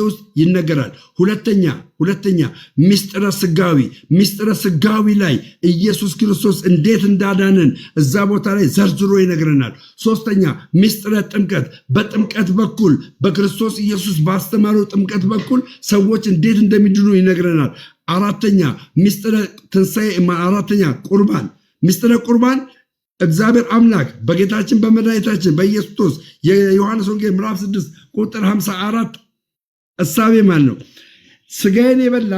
ውስጥ ይነገራል። ሁለተኛ ሚስጥረ ስጋዊ ላይ ኢየሱስ ክርስቶስ እንዴት እንዳዳነን እዛ ቦታ ላይ ዘርዝሮ ይነግረናል። ሶስተኛ ሚስጥረ ጥምቀት፣ በጥምቀት በኩል በክርስቶስ ኢየሱስ ባስተማረው ጥምቀት በኩል ሰዎች እንዴት እንደሚድኑ ይነግረናል። አራተኛ ሚስጥረ ትንሣኤ፣ አራተኛ ቁርባን፣ ሚስጥረ ቁርባን እግዚአብሔር አምላክ በጌታችን በመድኃኒታችን በኢየሱስ ክርስቶስ የዮሐንስ ወንጌል ምዕራፍ 6 ቁጥር 54 እሳቤ ማለት ነው። ስጋዬን የበላ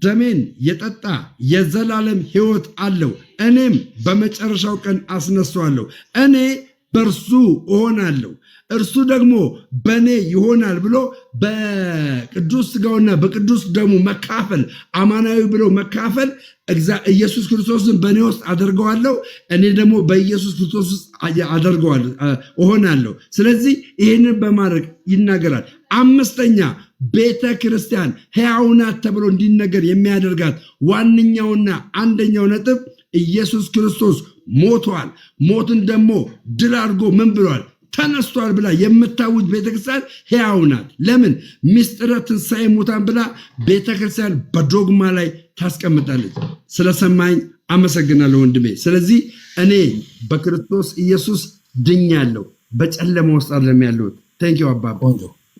ደሜን የጠጣ የዘላለም ሕይወት አለው፣ እኔም በመጨረሻው ቀን አስነሳዋለሁ። እኔ በእርሱ እሆናለሁ፣ እርሱ ደግሞ በእኔ ይሆናል ብሎ በቅዱስ ስጋውና በቅዱስ ደሙ መካፈል፣ አማናዊ ብሎ መካፈል፣ ኢየሱስ ክርስቶስን በእኔ ውስጥ አደርገዋለሁ፣ እኔ ደግሞ በኢየሱስ ክርስቶስ ውስጥ አደርገዋለሁ እሆናለሁ። ስለዚህ ይህንን በማድረግ ይናገራል። አምስተኛ ቤተ ክርስቲያን ሕያው ናት ተብሎ እንዲነገር የሚያደርጋት ዋነኛውና አንደኛው ነጥብ ኢየሱስ ክርስቶስ ሞቷል፣ ሞትን ደግሞ ድል አድርጎ ምን ብሏል? ተነስቷል ብላ የምታውጅ ቤተክርስቲያን ሕያው ናት። ለምን? ሚስጥረ ትንሣኤ ሙታን ብላ ቤተክርስቲያን በዶግማ ላይ ታስቀምጣለች። ስለሰማኝ አመሰግናለሁ ወንድሜ። ስለዚህ እኔ በክርስቶስ ኢየሱስ ድኛለሁ፣ በጨለማ ውስጥ አይደለም ያለሁት። ቴንኪው አባባ።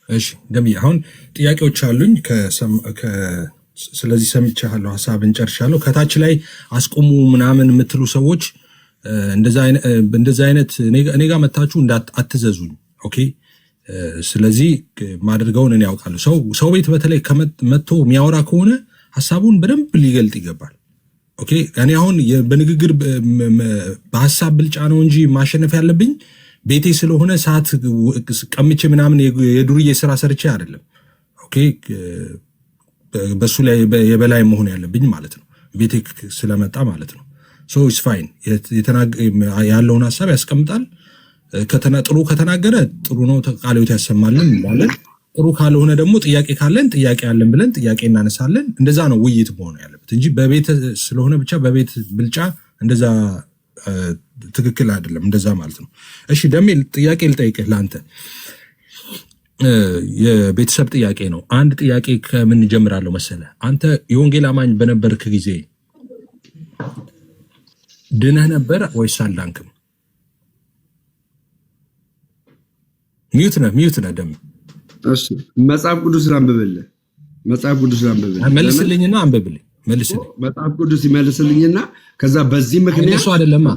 እሺ ደምዬ፣ አሁን ጥያቄዎች አሉኝ። ስለዚህ ሰምቻለሁ፣ ሀሳብን ጨርሻለሁ። ከታች ላይ አስቆሙ ምናምን የምትሉ ሰዎች እንደዛ አይነት እኔ ጋር መታችሁ አትዘዙኝ። ኦኬ። ስለዚህ ማድርገውን እኔ ያውቃለሁ። ሰው ቤት በተለይ መጥቶ የሚያወራ ከሆነ ሀሳቡን በደንብ ሊገልጥ ይገባል። ኦኬ። እኔ አሁን በንግግር በሀሳብ ብልጫ ነው እንጂ ማሸነፍ ያለብኝ ቤቴ ስለሆነ ሰዓት ቀምቼ ምናምን የዱርዬ ስራ ሰርቼ አይደለም። ኦኬ። በሱ ላይ የበላይ መሆን ያለብኝ ማለት ነው፣ ቤቴ ስለመጣ ማለት ነው። ሶ ኢትስ ፋይን። ያለውን ሀሳብ ያስቀምጣል። ጥሩ ከተናገረ ጥሩ ነው፣ ቃለ ሕይወት ያሰማልን እንላለን። ጥሩ ካልሆነ ደግሞ ጥያቄ ካለን ጥያቄ አለን ብለን ጥያቄ እናነሳለን። እንደዛ ነው ውይይት መሆን ያለበት እንጂ በቤት ስለሆነ ብቻ በቤት ብልጫ እንደዛ ትክክል አይደለም። እንደዛ ማለት ነው። እሺ ደሜ፣ ጥያቄ ልጠይቅህ ለአንተ። የቤተሰብ ጥያቄ ነው። አንድ ጥያቄ ከምን ጀምራለሁ መሰለ? አንተ የወንጌል አማኝ በነበርክ ጊዜ ድነህ ነበር ወይስ አልዳንክም? ሚዩት ነህ ደሜ። እሺ መጽሐፍ ቅዱስ ላንብብልህ። መልስልኝና አንብብልኝ። መልስልኝ። መጽሐፍ ቅዱስ ይመልስልኝና ከዛ በዚህ ምክንያት እንደሱ አይደለማ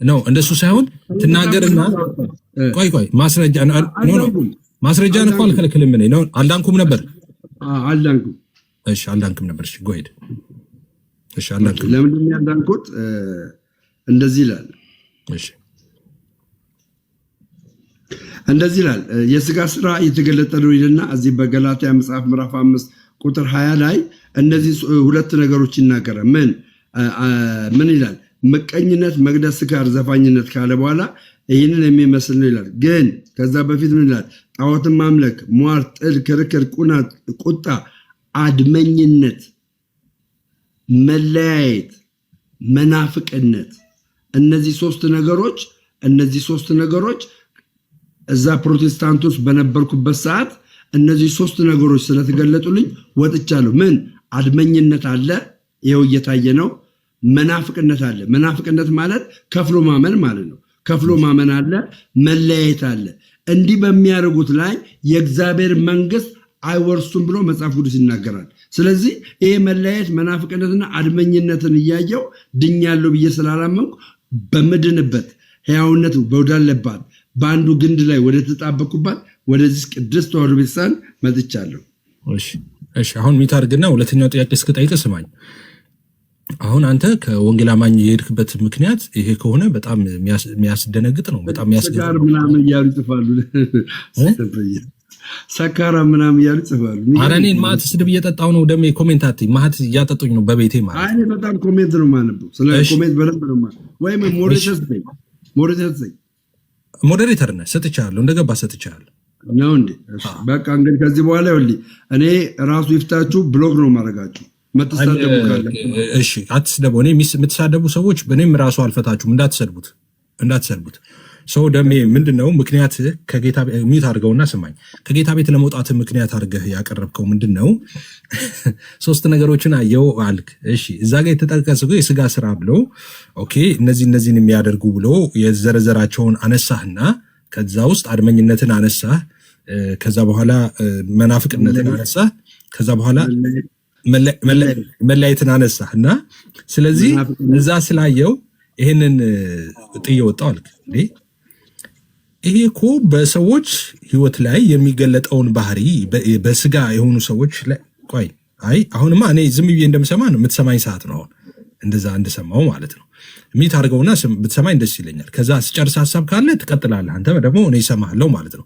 ነው፣ እንደሱ ሳይሆን ትናገርና ቆይ ማስረጃን እኮ አልከለክልም ነው። አልዳንኩም ነበር። አልዳንኩም። እሺ አልዳንኩም ነበር። እሺ ጎሄድ። እሺ አልዳንኩም። ለምንድን ነው ያልዳንኩት? እንደዚህ ይላል። እሺ እንደዚህ ይላል። የሥጋ ሥራ የተገለጠ ነው ይልና እዚህ በገላትያ መጽሐፍ ምዕራፍ 5 ቁጥር 20 ላይ እነዚህ ሁለት ነገሮች ይናገራል። ምን ይላል? ምቀኝነት፣ መግደል፣ ስካር፣ ዘፋኝነት ካለ በኋላ ይህንን የሚመስል ነው ይላል። ግን ከዛ በፊት ምን ይላል? ጣዖትን ማምለክ፣ ሟርት፣ ጥል፣ ክርክር፣ ቁጣ፣ አድመኝነት፣ መለያየት፣ መናፍቅነት፣ እነዚህ ሶስት ነገሮች እዛ ፕሮቴስታንት ውስጥ በነበርኩበት ሰዓት እነዚህ ሶስት ነገሮች ስለተገለጡልኝ ወጥቻለሁ። ምን? አድመኝነት አለ፣ ይኸው እየታየ ነው። መናፍቅነት አለ። መናፍቅነት ማለት ከፍሎ ማመን ማለት ነው። ከፍሎ ማመን አለ፣ መለያየት አለ። እንዲህ በሚያደርጉት ላይ የእግዚአብሔር መንግስት አይወርሱም ብሎ መጽሐፍ ቅዱስ ይናገራል። ስለዚህ ይሄ መለያየት፣ መናፍቅነትና አድመኝነትን እያየው ድኛለሁ ብዬ ስላላመንኩ በምድንበት ሕያውነት ወዳለባት በአንዱ ግንድ ላይ ወደ ተጣበቁባት ወደዚህ ቅድስት ተዋሕዶ ቤተክርስቲያን መጥቻለሁ። እሺ አሁን ሚት አድርግና ሁለተኛው ጥያቄ እስክጠይቅ ስማኝ። አሁን አንተ ከወንጌል አማኝ የሄድክበት ምክንያት ይሄ ከሆነ በጣም የሚያስደነግጥ ነው። በጣም ሰካራ ምናምን እያሉ ይጽፋሉ። ሰካራ ምናምን እያሉ ይጽፋሉ። ኧረ እኔን ማት ስድብ እየጠጣሁ ነው። ደሜ ኮሜንታት ማት እያጠጡኝ ነው በቤቴ ማለት። አይ በጣም ኮሜንት ነው የማነበው። ስለ ኮሜንት በደንብ ነው ማለት። ወይም ሞዴሬተር ነህ፣ ሰጥቻለሁ፣ እንደገባ ሰጥቻለሁ ነው እንዴ? በቃ እንግዲህ ከዚህ በኋላ ይኸውልህ እኔ ራሱ ይፍታችሁ ብሎግ ነው ማድረጋችሁ። መተሳደቡ ካለ እሺ አትስደቡ። እኔ የምትሳደቡ ሰዎች በእኔም ራሱ አልፈታችሁም፣ እንዳትሰድቡት። ሰው ደሜ ምንድነው ምክንያት ከጌታ ሚት አድርገውና ስማኝ ከጌታ ቤት ለመውጣት ምክንያት አድርገህ ያቀረብከው ምንድነው? ሶስት ነገሮችን አየው አልክ። እሺ እዛ ጋር የተጠቀሰው የስጋ ስራ ብለው ኦኬ እነዚህን የሚያደርጉ ብሎ የዘረዘራቸውን አነሳህና ከዛ ውስጥ አድመኝነትን አነሳህ። ከዛ በኋላ መናፍቅነትን አነሳህ። ከዛ በኋላ መለያየትን አነሳህ እና ስለዚህ እዛ ስላየው ይሄንን ጥዬ ወጣው አልክ። ይሄ እኮ በሰዎች ህይወት ላይ የሚገለጠውን ባህሪ በስጋ የሆኑ ሰዎች ላይ ቆይ አይ አሁንማ እኔ ዝም ብዬ እንደምሰማ ነው የምትሰማኝ ሰዓት ነው። አሁን እንደዛ እንደሰማው ማለት ነው። ሚት አድርገውና ብትሰማኝ ደስ ይለኛል። ከዛ ስጨርስ ሀሳብ ካለ ትቀጥላለህ አንተ ደግሞ እኔ እሰማለሁ ማለት ነው።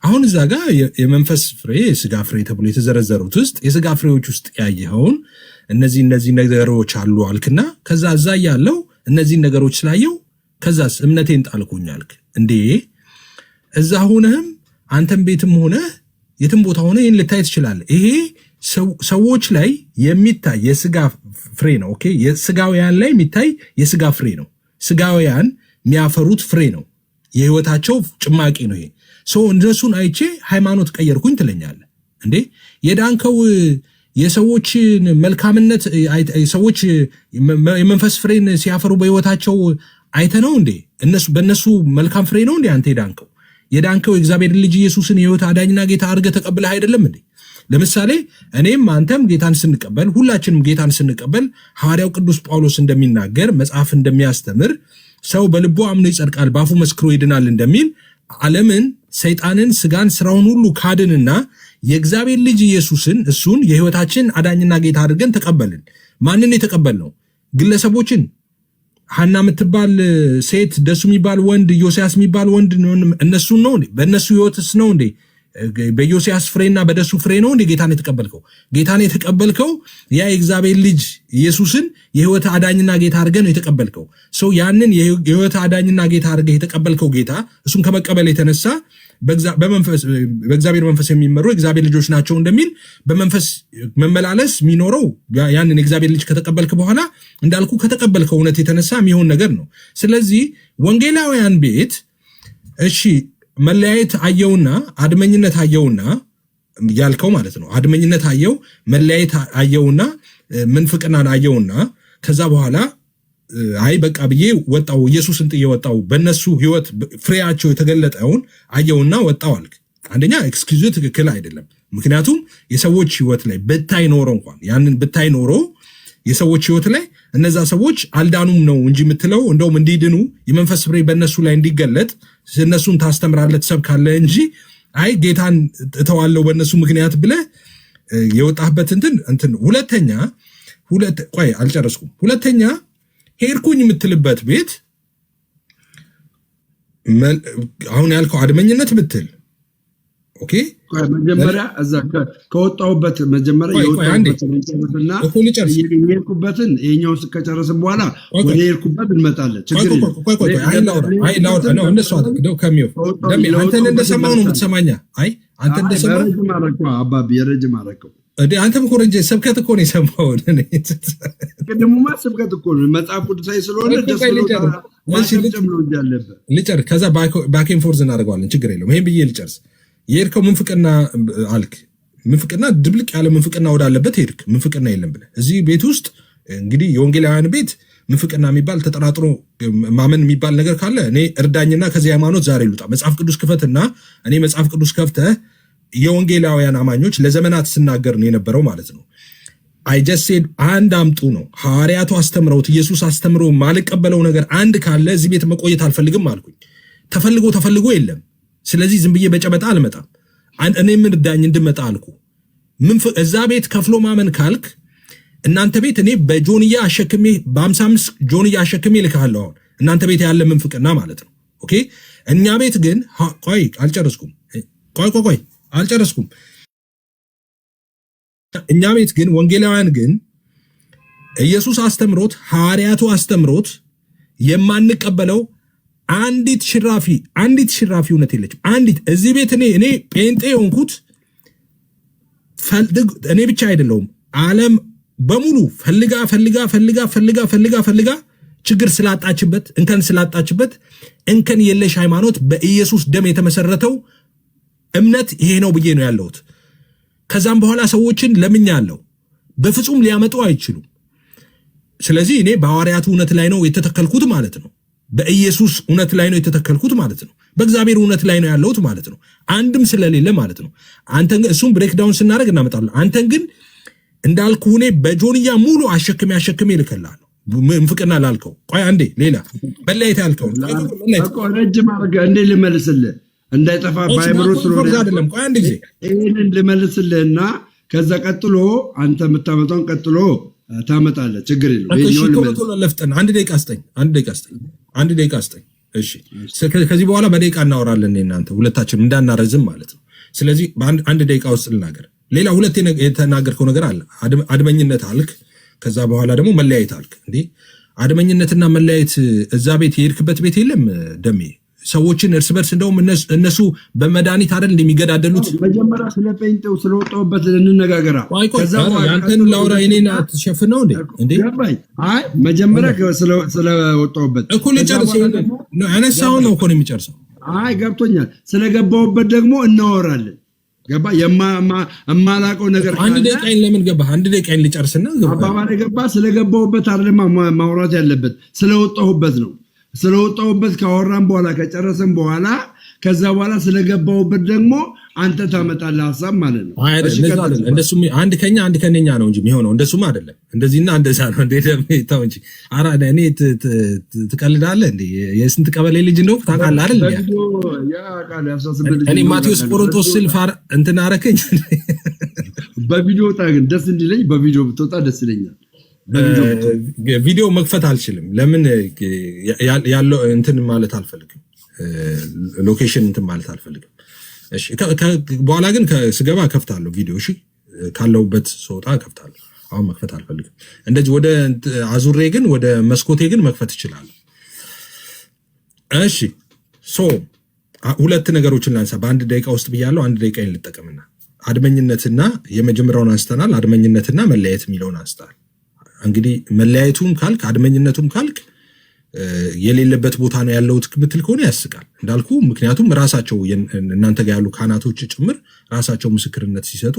አሁን እዛ ጋር የመንፈስ ፍሬ የስጋ ፍሬ ተብሎ የተዘረዘሩት ውስጥ የስጋ ፍሬዎች ውስጥ ያየኸውን እነዚህ ነገሮች አሉ አልክና ከዛ እዛ ያለው እነዚህን ነገሮች ስላየው ከዛስ እምነቴን ጣልኩኝ አልክ። እንዴ እዛ ሆነህም አንተም ቤትም ሆነ የትም ቦታ ሆነ ይህን ልታይ ትችላለህ። ይሄ ሰዎች ላይ የሚታይ የስጋ ፍሬ ነው። ኦኬ የስጋውያን ላይ የሚታይ የስጋ ፍሬ ነው። ስጋውያን የሚያፈሩት ፍሬ ነው። የህይወታቸው ጭማቂ ነው ይሄ። እነሱን አይቼ ሃይማኖት ቀየርኩኝ ትለኛለህ እንዴ? የዳንከው የሰዎችን መልካምነት ሰዎች የመንፈስ ፍሬን ሲያፈሩ በህይወታቸው አይተ ነው እንዴ? በእነሱ መልካም ፍሬ ነው እንዴ አንተ የዳንከው የእግዚአብሔር ልጅ ኢየሱስን የህይወት አዳኝና ጌታ አድርገህ ተቀብለህ አይደለም እንዴ? ለምሳሌ እኔም አንተም ጌታን ስንቀበል ሁላችንም ጌታን ስንቀበል ሐዋርያው ቅዱስ ጳውሎስ እንደሚናገር መጽሐፍ እንደሚያስተምር ሰው በልቡ አምኖ ይጸድቃል በአፉ መስክሮ ይድናል እንደሚል ዓለምን፣ ሰይጣንን፣ ስጋን፣ ስራውን ሁሉ ካድንና የእግዚአብሔር ልጅ ኢየሱስን እሱን የህይወታችን አዳኝና ጌታ አድርገን ተቀበልን። ማንን የተቀበልነው? ግለሰቦችን። ሐና የምትባል ሴት፣ ደሱ የሚባል ወንድ፣ ዮስያስ የሚባል ወንድ እነሱን ነው እንዴ? በእነሱ ህይወትስ ነው እንዴ? በዮስያስ ፍሬና በደሱ ፍሬ ነው እንዴ ጌታን የተቀበልከው? ጌታን የተቀበልከው ያ የእግዚአብሔር ልጅ ኢየሱስን የህይወት አዳኝና ጌታ አድርገህ ነው የተቀበልከው። ያንን የህይወት አዳኝና ጌታ አድርገህ የተቀበልከው ጌታ እሱን ከመቀበል የተነሳ በእግዚአብሔር መንፈስ የሚመሩ የእግዚአብሔር ልጆች ናቸው እንደሚል በመንፈስ መመላለስ የሚኖረው ያንን የእግዚአብሔር ልጅ ከተቀበልክ በኋላ እንዳልኩ ከተቀበልከው እውነት የተነሳ የሚሆን ነገር ነው። ስለዚህ ወንጌላውያን ቤት እሺ መለያየት አየውና አድመኝነት አየውና ያልከው ማለት ነው። አድመኝነት አየው፣ መለያየት አየውና ምንፍቅናን አየውና ከዛ በኋላ አይ በቃ ብዬ ወጣው፣ ኢየሱስን ጥዬ ወጣው፣ በእነሱ ህይወት ፍሬያቸው የተገለጠውን አየውና ወጣው አልክ። አንደኛ ኤክስኪዩዝ ትክክል አይደለም። ምክንያቱም የሰዎች ህይወት ላይ ብታይ ኖሮ እንኳን ያንን ብታይ ኖሮ የሰዎች ህይወት ላይ እነዛ ሰዎች አልዳኑም ነው እንጂ የምትለው እንደውም እንዲድኑ የመንፈስ ፍሬ በእነሱ ላይ እንዲገለጥ እነሱን ታስተምራለህ ትሰብካለህ እንጂ አይ ጌታን እተዋለሁ በእነሱ ምክንያት ብለህ የወጣህበት እንትን ቆይ አልጨረስኩም። ሁለተኛ ሄድኩኝ የምትልበት ቤት አሁን ያልከው አድመኝነት ብትል ኦኬ መጀመሪያ እዛ ከወጣሁበት መጀመሪያ የወጣሁበትና የሄድኩበትን ይሄኛውን ከጨረስን በኋላ ወደ ሄድኩበት እንመጣለን። ችግር አንተን እንደሰማሁ ነው የምትሰማኛ? አይ አንተ እንደሰማሁ አባቢ የረጅም አረከው አንተም እኮ ረጅም ስብከት እኮ ነው የሰማሁ። ቅድሙማ ስብከት እኮ ነው መጽሐፍ ቅዱሳዊ ስለሆነ ልጨርስ፣ ከዛ ባኬን ፎርዝ እናደርገዋለን። ችግር የለውም። ይሄን ብዬ ልጨርስ። የሄድከው ምንፍቅና አልክ። ምንፍቅና ድብልቅ ያለ ምንፍቅና ወዳለበት ሄድክ። ምንፍቅና የለም ብለህ እዚህ ቤት ውስጥ እንግዲህ የወንጌላውያን ቤት ምንፍቅና የሚባል ተጠራጥሮ ማመን የሚባል ነገር ካለ እኔ እርዳኝና ከዚህ ሃይማኖት ዛሬ ልውጣ። መጽሐፍ ቅዱስ ክፈትና እኔ መጽሐፍ ቅዱስ ከፍተህ የወንጌላውያን አማኞች ለዘመናት ስናገር ነው የነበረው ማለት ነው። አይጀሴድ አንድ አምጡ ነው ሐዋርያቱ አስተምረውት ኢየሱስ አስተምሮ ማልቀበለው ነገር አንድ ካለ እዚህ ቤት መቆየት አልፈልግም አልኩኝ። ተፈልጎ የለም። ስለዚህ ዝም ብዬ በጨበጣ አልመጣም። እኔ ምን እርዳኝ እንድመጣ አልኩ። እዛ ቤት ከፍሎ ማመን ካልክ እናንተ ቤት እኔ በጆንያ አሸክሜ በ55 ጆንያ አሸክሜ ልካለሁ። አሁን እናንተ ቤት ያለ ምንፍቅና ማለት ነው። ኦኬ እኛ ቤት ግን ቆይ አልጨረስኩም። እኛ ቤት ግን ወንጌላውያን ግን ኢየሱስ አስተምሮት ሐዋርያቱ አስተምሮት የማንቀበለው አንዲት ሽራፊ እውነት የለችም። አንዲት እዚህ ቤት እኔ ጴንጤ ሆንኩት እኔ ብቻ አይደለሁም። ዓለም በሙሉ ፈልጋ ችግር ስላጣችበት እንከን የለሽ ሃይማኖት በኢየሱስ ደም የተመሰረተው እምነት ይሄ ነው ብዬ ነው ያለሁት። ከዛም በኋላ ሰዎችን ለምኛለሁ፣ በፍጹም ሊያመጡ አይችሉም። ስለዚህ እኔ በሐዋርያቱ እውነት ላይ ነው የተተከልኩት ማለት ነው። በኢየሱስ እውነት ላይ ነው የተተከልኩት ማለት ነው። በእግዚአብሔር እውነት ላይ ነው ያለሁት ማለት ነው። አንድም ስለሌለ ማለት ነው። አንተን ግን እሱም ብሬክዳውን ስናደርግ እናመጣለን። አንተን ግን እንዳልኩ እኔ በጆንያ ሙሉ አሸክሜ ልከላለሁ። ምንፍቅና ላልከው ቆይ አንዴ ሌላ መለየት ያልከው ረጅም አድርገህ እንዴ ልመልስልህ እንዳይጠፋ ባይብሮ ስለሆነ አይደለም። ቆይ አንድ ጊዜ ይሄንን ልመልስልህና ከዛ ቀጥሎ አንተ የምታመጣውን ቀጥሎ ታመጣለህ። ችግር የለውም። ይሄኛው ለፍጠን አንድ ደቂቃ አስጠኝ። እሺ ከዚህ በኋላ በደቂቃ እናወራለን እናንተ ሁለታችን እንዳናረዝም ማለት ነው። ስለዚህ በአንድ ደቂቃ ውስጥ ልናገር። ሌላ ሁለት የተናገርከው ነገር አለ። አድመኝነት አልክ፣ ከዛ በኋላ ደግሞ መለያየት አልክ። እንዴ አድመኝነትና መለያየት እዛ ቤት የሄድክበት ቤት የለም ደሜ? ሰዎችን እርስ በርስ እንደውም እነሱ በመድኃኒት አይደል እንደሚገዳደሉት። መጀመሪያ ስለ ጴንጤው ስለወጣሁበት እንነጋገራ። ያንተን ላውራ እኔን አትሸፍነው እንዴ? አይ መጀመሪያ ስለወጣሁበት እኮ ልጨርስ። ያነሳውን ነው እኮ ነው የሚጨርሰው። አይ ገብቶኛል። ስለገባሁበት ደግሞ እናወራለን። ገባ የማላውቀው ነገር አንድ ደቂቃዬን ለምን ገባህ? አንድ ደቂቃዬን ልጨርስና አባባል ገባ። ስለገባሁበት አይደለም ማውራት ያለበት ስለወጣሁበት ነው። ስለወጣሁበት ካወራን በኋላ ከጨረሰን በኋላ ከዛ በኋላ ስለገባሁበት ደግሞ አንተ ታመጣለህ ሀሳብ ማለት ነው። እንደሱ አንድ ከኛ አንድ ከነኛ ነው እንጂ የሚሆነው እንደሱማ አይደለም። እንደዚህና እንደዛ ነው እንዴ? ተው እንጂ ኧረ እኔ ትቀልዳለህ እንዴ? የስንት ቀበሌ ልጅ ነው ታውቃለህ አይደል? እኔ ማቴዎስ ቆሮንቶስ ስል እንትን አደረከኝ። በቪዲዮ ወጣ ግን ደስ እንዲለኝ በቪዲዮ ብትወጣ ደስ ይለኛል። ቪዲዮ መክፈት አልችልም። ለምን ያለው እንትን ማለት አልፈልግም። ሎኬሽን እንትን ማለት አልፈልግም። እሺ በኋላ ግን ስገባ ከፍታለሁ ቪዲዮ። እሺ ካለውበት ስወጣ ከፍታለሁ። አሁን መክፈት አልፈልግም። እንደዚህ ወደ አዙሬ ግን ወደ መስኮቴ ግን መክፈት እችላለሁ። እሺ ሁለት ነገሮችን ላንሳ በአንድ ደቂቃ ውስጥ ብያለሁ። አንድ ደቂቃ ልጠቀምና አድመኝነትና የመጀመሪያውን አንስተናል። አድመኝነትና መለያየት የሚለውን አንስተናል። እንግዲህ መለያየቱም ካልክ አድመኝነቱም ካልክ የሌለበት ቦታ ነው ያለውት ምትል ከሆነ ያስቃል እንዳልኩ። ምክንያቱም ራሳቸው እናንተ ጋር ያሉ ካህናቶች ጭምር ራሳቸው ምስክርነት ሲሰጡ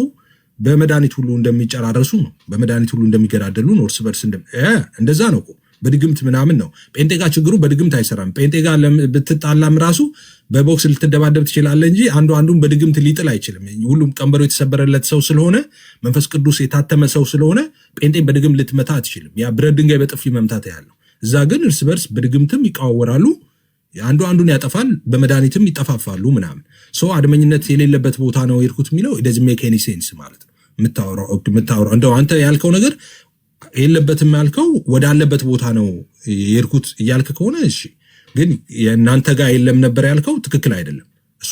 በመድኃኒት ሁሉ እንደሚጨራረሱ ነው፣ በመድኃኒት ሁሉ እንደሚገዳደሉ ነው፣ እርስ በርስ እንደዛ ነው እኮ። በድግምት ምናምን ነው። ጴንጤ ጋር ችግሩ በድግምት አይሰራም። ጴንጤ ጋር ብትጣላም ራሱ በቦክስ ልትደባደብ ትችላለህ እንጂ አንዱን በድግምት ሊጥል አይችልም። ሁሉም ቀንበሩ የተሰበረለት ሰው ስለሆነ መንፈስ ቅዱስ የታተመ ሰው ስለሆነ ጴንጤን በድግምት ልትመታ አትችልም። ያ ብረት ድንጋይ በጥፊ መምታት ያለው። እዛ ግን እርስ በርስ በድግምትም ይቃወራሉ፣ አንዱን ያጠፋል፣ በመድኃኒትም ይጠፋፋሉ ምናምን። አድመኝነት የሌለበት ቦታ ነው የሄድኩት የሚለው doesn't make any sense ማለት ነው። የምታወራው እንደው አንተ ያልከው ነገር የለበትም ያልከው ወዳለበት ቦታ ነው የሄድኩት እያልክ ከሆነ እሺ፣ ግን የእናንተ ጋር የለም ነበር ያልከው ትክክል አይደለም። እሱ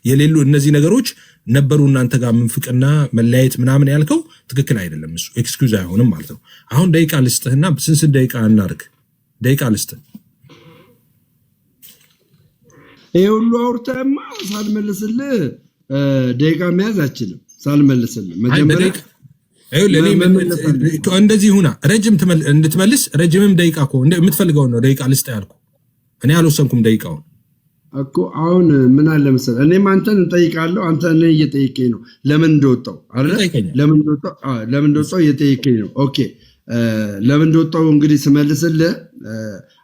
የሌሉ እነዚህ ነገሮች ነበሩ እናንተ ጋር ምንፍቅና መለያየት ምናምን ያልከው ትክክል አይደለም። እሱ ኤክስኪውዝ አይሆንም ማለት ነው። አሁን ደቂቃ ልስጥህና ስንት ደቂቃ እናድርግ? ደቂቃ ልስጥህ። ይሄ ሁሉ አውርተህማ ሳልመልስልህ ደቂቃ መያዝ አችልም። ሳልመልስልህ መጀመሪያ እንደዚህ ሁና ረጅም እንድትመልስ ረጅምም ደቂቃ እኮ የምትፈልገውን ነው ደቂቃ ልስጥህ ያልኩ። እኔ አልወሰንኩም ደቂቃውን እኮ። አሁን ምን አለ መሰለህ፣ እኔም አንተን እንጠይቃለሁ፣ አንተ እኔን እየጠየቀኝ ነው። ለምን እንደወጣው አይደል? ለምን እንደወጣው እየጠየቀኝ ነው። ኦኬ፣ ለምን እንደወጣው እንግዲህ ስመልስልህ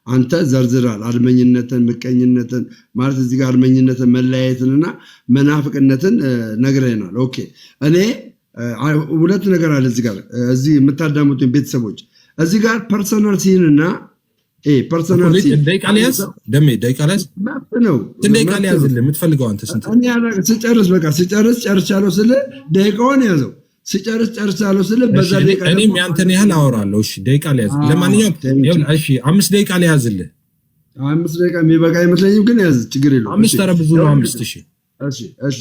አንተ ዘርዝራል። አድመኝነትን፣ ምቀኝነትን ማለት እዚህ ጋር አድመኝነትን፣ መለያየትንና መናፍቅነትን ነግረናል። ኦኬ፣ እኔ ሁለት ነገር አለ እዚህ ጋር። እዚህ የምታዳምጡኝ ቤተሰቦች እዚህ ጋር ፐርሰናል ሲን እና ፐርሰናል ሲን ደቂቃ ሊያዝ ደሜ ደቂቃ ሊያዝ ነው። ደቂቃ ሊያዝልህ የምትፈልገው አንተ ስንት? ስጨርስ በቃ ስጨርስ ጨርሻለሁ ስልህ ደቂቃውን ያዘው። ስጨርስ ጨርሻለሁ ስልህ በዛ ደቂቃ እኔም ያንተን ያህል አወራለሁ። እሺ ደቂቃ ሊያዝ። ለማንኛውም እሺ 5 ደቂቃ ሊያዝልህ። 5 ደቂቃ የሚበቃ አይመስለኝም፣ ግን ያዝ፣ ችግር የለውም። 5 ኧረ ብዙ ነው 5። እሺ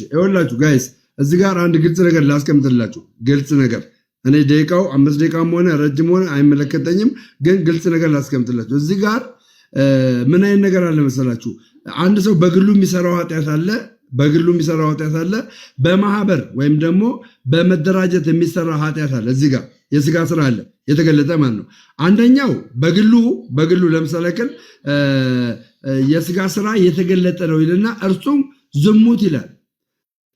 ይኸውላችሁ ጋይስ እዚህ ጋር አንድ ግልጽ ነገር ላስቀምጥላችሁ። ግልጽ ነገር እኔ ደቂቃው 5 ደቂቃም ሆነ ረጅም ሆነ አይመለከተኝም፣ ግን ግልጽ ነገር ላስቀምጥላችሁ። እዚህ ጋር ምን አይነት ነገር አለ መሰላችሁ? አንድ ሰው በግሉ የሚሰራው ኃጢአት አለ፣ በግሉ የሚሰራው ኃጢአት አለ፣ በማህበር ወይም ደግሞ በመደራጀት የሚሰራ ኃጢአት አለ። እዚህ ጋር የስጋ ስራ አለ የተገለጠ ማለት ነው። አንደኛው በግሉ ለምሳሌ የስጋ ስራ የተገለጠ ነው ይልና እርሱም ዝሙት ይላል።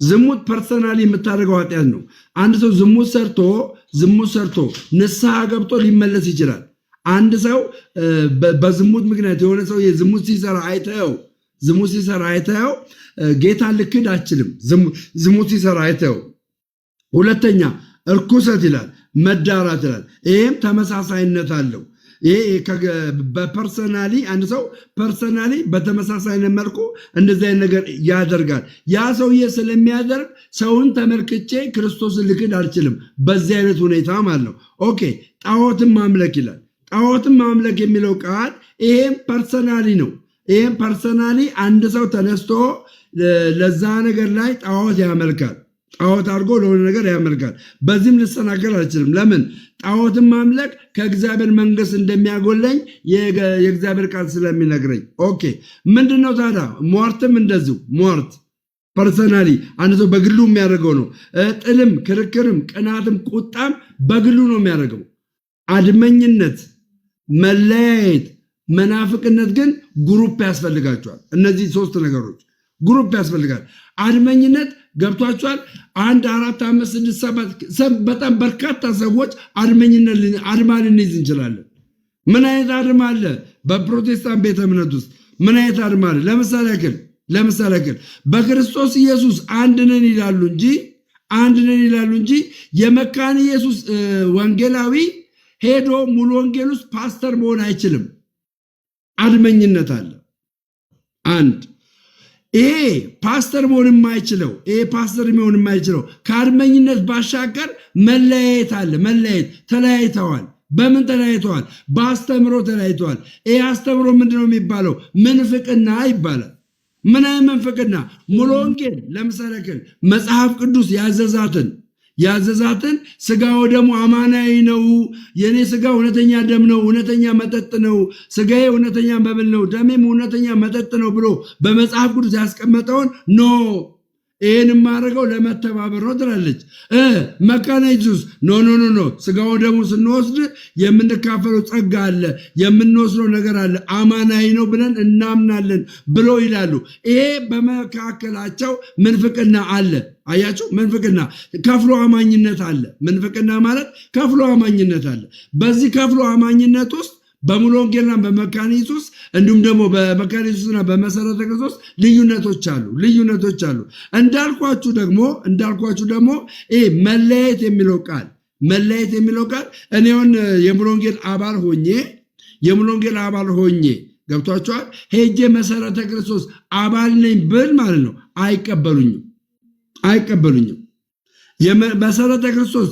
ዝሙት ፐርሰናሊ የምታደርገው ኃጢአት ነው። አንድ ሰው ዝሙት ሰርቶ ንስሐ ገብቶ ሊመለስ ይችላል። አንድ ሰው በዝሙት ምክንያት የሆነ ሰው ዝሙት ሲሰራ አይተኸው ጌታን ልክድ አችልም። ዝሙት ሲሰራ አይተኸው። ሁለተኛ እርኩሰት ይላል፣ መዳራት ይላል። ይህም ተመሳሳይነት አለው። ይሄ በፐርሰናሊ አንድ ሰው ፐርሰናሊ በተመሳሳይነት መልኩ እንደዚህ አይነት ነገር ያደርጋል። ያ ሰውዬ ስለሚያደርግ ሰውን ተመልክቼ ክርስቶስን ልክድ አልችልም በዚህ አይነት ሁኔታ ማለት ነው። ኦኬ ጣዖትን ማምለክ ይላል። ጣዖትን ማምለክ የሚለው ቃል ይሄም ፐርሰናሊ ነው። ይሄም ፐርሰናሊ አንድ ሰው ተነስቶ ለዛ ነገር ላይ ጣዖት ያመልካል። ጣዖት አድርጎ ለሆነ ነገር ያመልካል። በዚህም ልሰናገር አልችልም። ለምን? ጣዖትን ማምለክ ከእግዚአብሔር መንግስት እንደሚያጎለኝ የእግዚአብሔር ቃል ስለሚነግረኝ። ኦኬ ምንድነው ታዲያ? ሟርትም እንደዚሁ ሟርት ፐርሰናሊ አንድ ሰው በግሉ የሚያደርገው ነው። ጥልም፣ ክርክርም፣ ቅናትም፣ ቁጣም በግሉ ነው የሚያደርገው። አድመኝነት፣ መለያየት፣ መናፍቅነት ግን ግሩፕ ያስፈልጋቸዋል። እነዚህ ሶስት ነገሮች ግሩፕ ያስፈልጋል። አድመኝነት ገብቷቸዋል። 1 4 5 6 7 በጣም በርካታ ሰዎች አድማ ልንይዝ እንችላለን። ምን አይነት አድማ አለ? በፕሮቴስታንት ቤተ እምነት ውስጥ ምን አይነት አድማ አለ? ለምሳሌ ያክል በክርስቶስ ኢየሱስ አንድ ነን ይላሉ እንጂ የመካነ ኢየሱስ ወንጌላዊ ሄዶ ሙሉ ወንጌል ውስጥ ፓስተር መሆን አይችልም። አድመኝነት አለ። አንድ ይሄ ፓስተር መሆን የማይችለው ከአድመኝነት ባሻገር መለያየት አለ። ተለያይተዋል። በምን ተለያይተዋል? በአስተምሮ ተለያይተዋል። ይሄ አስተምሮ ምንድነው የሚባለው? ምንፍቅና ይባላል። ምን አይነት ምንፍቅና? ሙሉ ወንጌል ለምሳሌ መጽሐፍ ቅዱስ ያዘዛትን ስጋው ደሙ አማናዊ ነው፣ የኔ ስጋ እውነተኛ ደም ነው፣ እውነተኛ መጠጥ ነው፣ ስጋዬ እውነተኛ መብል ነው፣ ደሜም እውነተኛ መጠጥ ነው ብሎ በመጽሐፍ ቅዱስ ያስቀመጠውን ይህን የማደርገው ለመተባበር ነው ትላለች። መካነ ኢየሱስ ኖ ስጋው ደሙ ስንወስድ የምንካፈለው ጸጋ አለ፣ የምንወስደው ነገር አለ፣ አማናዊ ነው ብለን እናምናለን ብሎ ይላሉ። ይሄ በመካከላቸው ምንፍቅና አለ። አያችሁ፣ ምንፍቅና ከፍሎ አማኝነት አለ። ምንፍቅና ማለት ከፍሎ አማኝነት አለ። በዚህ ከፍሎ አማኝነት ውስጥ በሙሉ ወንጌልና በመካነ ኢየሱስ እንዲሁም ደግሞ በመካነ ኢየሱስና በመሰረተ ክርስቶስ ልዩነቶች አሉ። እንዳልኳችሁ ደግሞ ይሄ መለያየት የሚለው ቃል እኔውን የሙሉ ወንጌል አባል ሆኜ ገብቷችኋል። ሄጄ መሰረተ ክርስቶስ አባል ነኝ ብል ማለት ነው አይቀበሉኝም። መሰረተ ክርስቶስ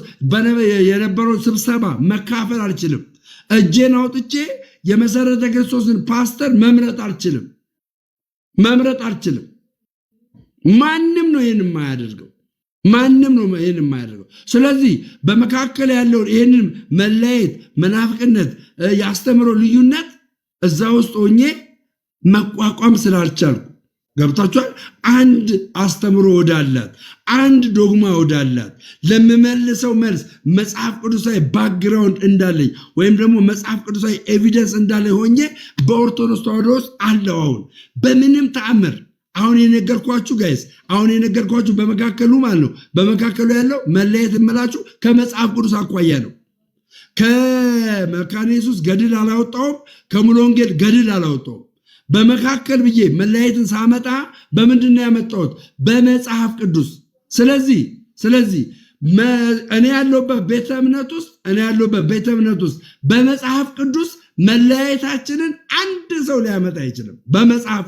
የነበረው ስብሰባ መካፈል አልችልም። እጄን አውጥቼ የመሰረተ ክርስቶስን ፓስተር መምረጥ አልችልም። ማንም ነው ይህን የማያደርገው። ስለዚህ በመካከል ያለውን ይህንን መለያየት፣ መናፍቅነት፣ ያስተምሮ ልዩነት እዛ ውስጥ ሆኜ መቋቋም ስላልቻልኩ ገብታችኋል። አንድ አስተምሮ ወዳላት፣ አንድ ዶግማ ወዳላት ለምመልሰው መልስ መጽሐፍ ቅዱሳዊ ባክግራውንድ እንዳለኝ ወይም ደግሞ መጽሐፍ ቅዱሳዊ ኤቪደንስ እንዳለኝ ሆኜ በኦርቶዶክስ ተዋሕዶ ውስጥ አለው። አሁን በምንም ተአምር አሁን የነገርኳችሁ በመካከሉ ማለት ነው። በመካከሉ ያለው መለየት የምላችሁ ከመጽሐፍ ቅዱስ አኳያ ነው። ከመካነ ኢየሱስ ገድል አላወጣውም፣ ከሙሉ ወንጌል ገድል አላወጣውም። በመካከል ብዬ መለያየትን ሳመጣ በምንድን ነው ያመጣሁት? በመጽሐፍ ቅዱስ። ስለዚህ እኔ ያለሁበት ቤተ እምነት ውስጥ በመጽሐፍ ቅዱስ መለያየታችንን አንድ ሰው ሊያመጣ አይችልም። በመጽሐፍ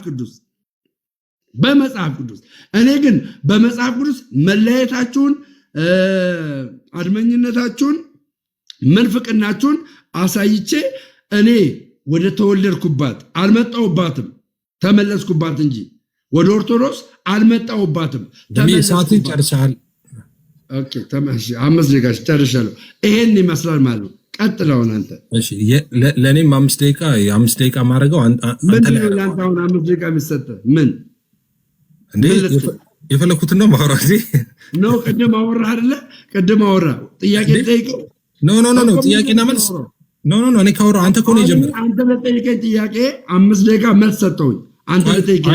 ቅዱስ እኔ ግን በመጽሐፍ ቅዱስ መለያየታችሁን፣ አድመኝነታችሁን፣ መንፍቅናችሁን አሳይቼ እኔ ወደ ተወለድኩባት አልመጣሁባትም፣ ተመለስኩባት እንጂ ወደ ኦርቶዶክስ አልመጣሁባትም። ሰዓትን ጨርሰሃል? ኦኬ፣ 5 ደቂቃ ጨርሻለሁ። ይሄን ይመስላል ማለት ነው። ቀጥለውን አንተ። እሺ፣ ለእኔም 5 ደቂቃ ማድረገው ምንድን ነው? ለአንተ አሁን 5 ደቂቃ የሚሰጠህ ምን? የፈለኩትን ነው ማውራት ነው። ቅድም አወራህ አይደለ? ቅድም አወራ ጥያቄ ጠይቀው። ኖ ጥያቄና መልስ ኖ እኔ ካወራሁ አንተ እኮ ነው የጀመርኩት። አንተ ለጠይቀኝ ጥያቄ 5 ደቂቃ መልስ ሰጠሁኝ። አንተ ለጠይቀኝ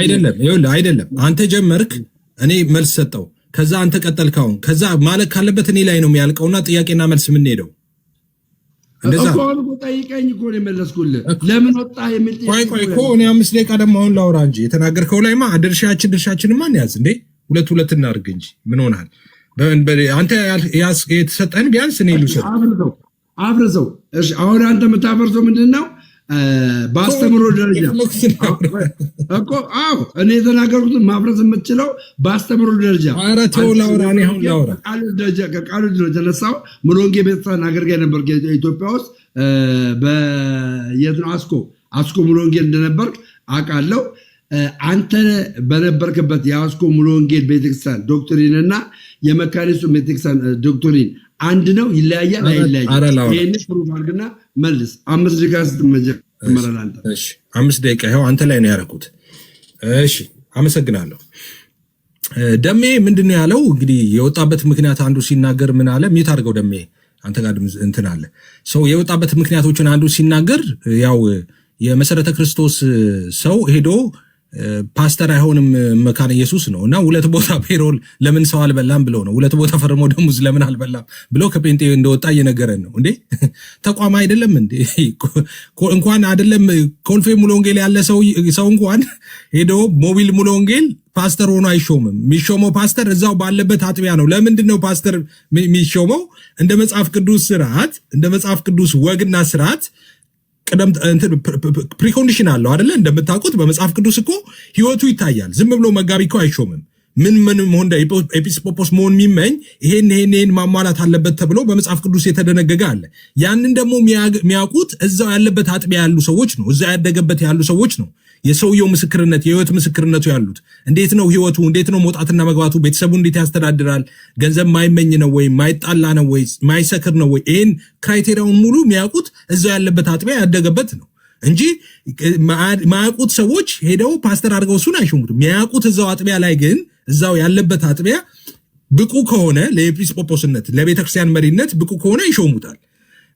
አይደለም አንተ ጀመርክ፣ እኔ መልስ ሰጠው። ከዛ አንተ ቀጠልካው። ከዛ ማለት ካለበት እኔ ላይ ነው የሚያልቀውና ጥያቄና መልስ ምን ሄደው እንደዛ እኮ ጠይቀኝ እኮ ነው የመለስኩልህ። ለምን ወጣ የሚል ጥያቄ ቆይ እኮ እኔ 5 ደቂቃ ደግሞ አሁን ላውራ እንጂ የተናገርከው ላይማ ድርሻችንን ማን ያዝ እንዴ? ሁለት እናድርግ እንጂ ምን ሆናል? አንተ የተሰጠህን ቢያንስ እኔ ልውሰድ። አፍርዘው። እሺ አሁን አንተ የምታፈርሰው ምንድነው? በአስተምሮ ደረጃ እኮ እኔ የተናገርኩትን ማፍረስ የምትችለው በአስተምሮ ደረጃ። ኧረ ተው ላውራ። እኔ አሁን ላውራ ከቃሉ የተነሳው ሙሉ ወንጌል ቤተክርስቲያን አገልጋይ ነበር ኢትዮጵያ ውስጥ። በየት ነው? አስኮ ሙሉ ወንጌል እንደነበርክ አውቃለሁ። አንተ በነበርክበት የአስኮ ሙሉ ወንጌል ቤተክርስቲያን ዶክትሪን እና የመካኒስቱ ቤተክርስቲያን ዶክትሪን አንድ ነው? ይለያያል? አይለያይም? ይሄን ፕሩፍ አድርግና መልስ። 5 ደቂቃ ስትመጀመራል አንተ። እሺ 5 ደቂቃ ይኸው አንተ ላይ ነው ያደረኩት። እሺ አመሰግናለሁ። ደሜ ምንድነው ያለው? እንግዲህ የወጣበት ምክንያት አንዱ ሲናገር ምን አለ? ሚት አድርገው ደሜ፣ አንተ ጋር እንትን አለ። ሰው የወጣበት ምክንያቶችን አንዱ ሲናገር ያው የመሰረተ ክርስቶስ ሰው ሄዶ ፓስተር አይሆንም መካነ ኢየሱስ ነው እና 2 ቦታ ፔሮል ለምን ሰው አልበላም ብሎ ነው 2 ቦታ ፈርሞ ደሞዝ ለምን አልበላም ብሎ ከጴንጤ እንደወጣ እየነገረን ነው እንዴ። ተቋም አይደለም እንዴ? እንኳን አይደለም ኮልፌ ሙሉ ወንጌል ያለ ሰው እንኳን ሄዶ ሞቢል ሙሉ ወንጌል ፓስተር ሆኖ አይሾምም። የሚሾመው ፓስተር እዛው ባለበት አጥቢያ ነው። ለምንድን ነው ፓስተር የሚሾመው? እንደ መጽሐፍ ቅዱስ ስርዓት፣ እንደ መጽሐፍ ቅዱስ ወግና ስርዓት ቀደም ፕሪኮንዲሽን አለው አይደለ? እንደምታውቁት በመጽሐፍ ቅዱስ እኮ ህይወቱ ይታያል። ዝም ብሎ መጋቢ እኮ አይሾምም። ምን መሆን ኤጲስቆጶስ መሆን የሚመኝ ይሄን ማሟላት አለበት ተብሎ በመጽሐፍ ቅዱስ የተደነገገ አለ። ያንን ደግሞ የሚያውቁት እዛው ያለበት አጥቢያ ያሉ ሰዎች ነው። እዛው ያደገበት ያሉ ሰዎች ነው። የሰውየው ምስክርነት የህይወት ምስክርነቱ ያሉት እንዴት ነው ህይወቱ፣ እንዴት ነው መውጣትና መግባቱ፣ ቤተሰቡ እንዴት ያስተዳድራል፣ ገንዘብ ማይመኝ ነው ወይ፣ ማይጣላ ነው ወይ፣ ማይሰክር ነው ወይ፣ ይሄን ክራይቴሪያውን ሙሉ የሚያውቁት እዛው ያለበት አጥቢያ ያደገበት ነው እንጂ ማያውቁት ሰዎች ሄደው ፓስተር አድርገው እሱን አይሾሙትም። የሚያውቁት እዛው አጥቢያ ላይ ግን እዛው ያለበት አጥቢያ ብቁ ከሆነ ለኤጲስቆጶስነት ለቤተክርስቲያን መሪነት ብቁ ከሆነ ይሾሙታል።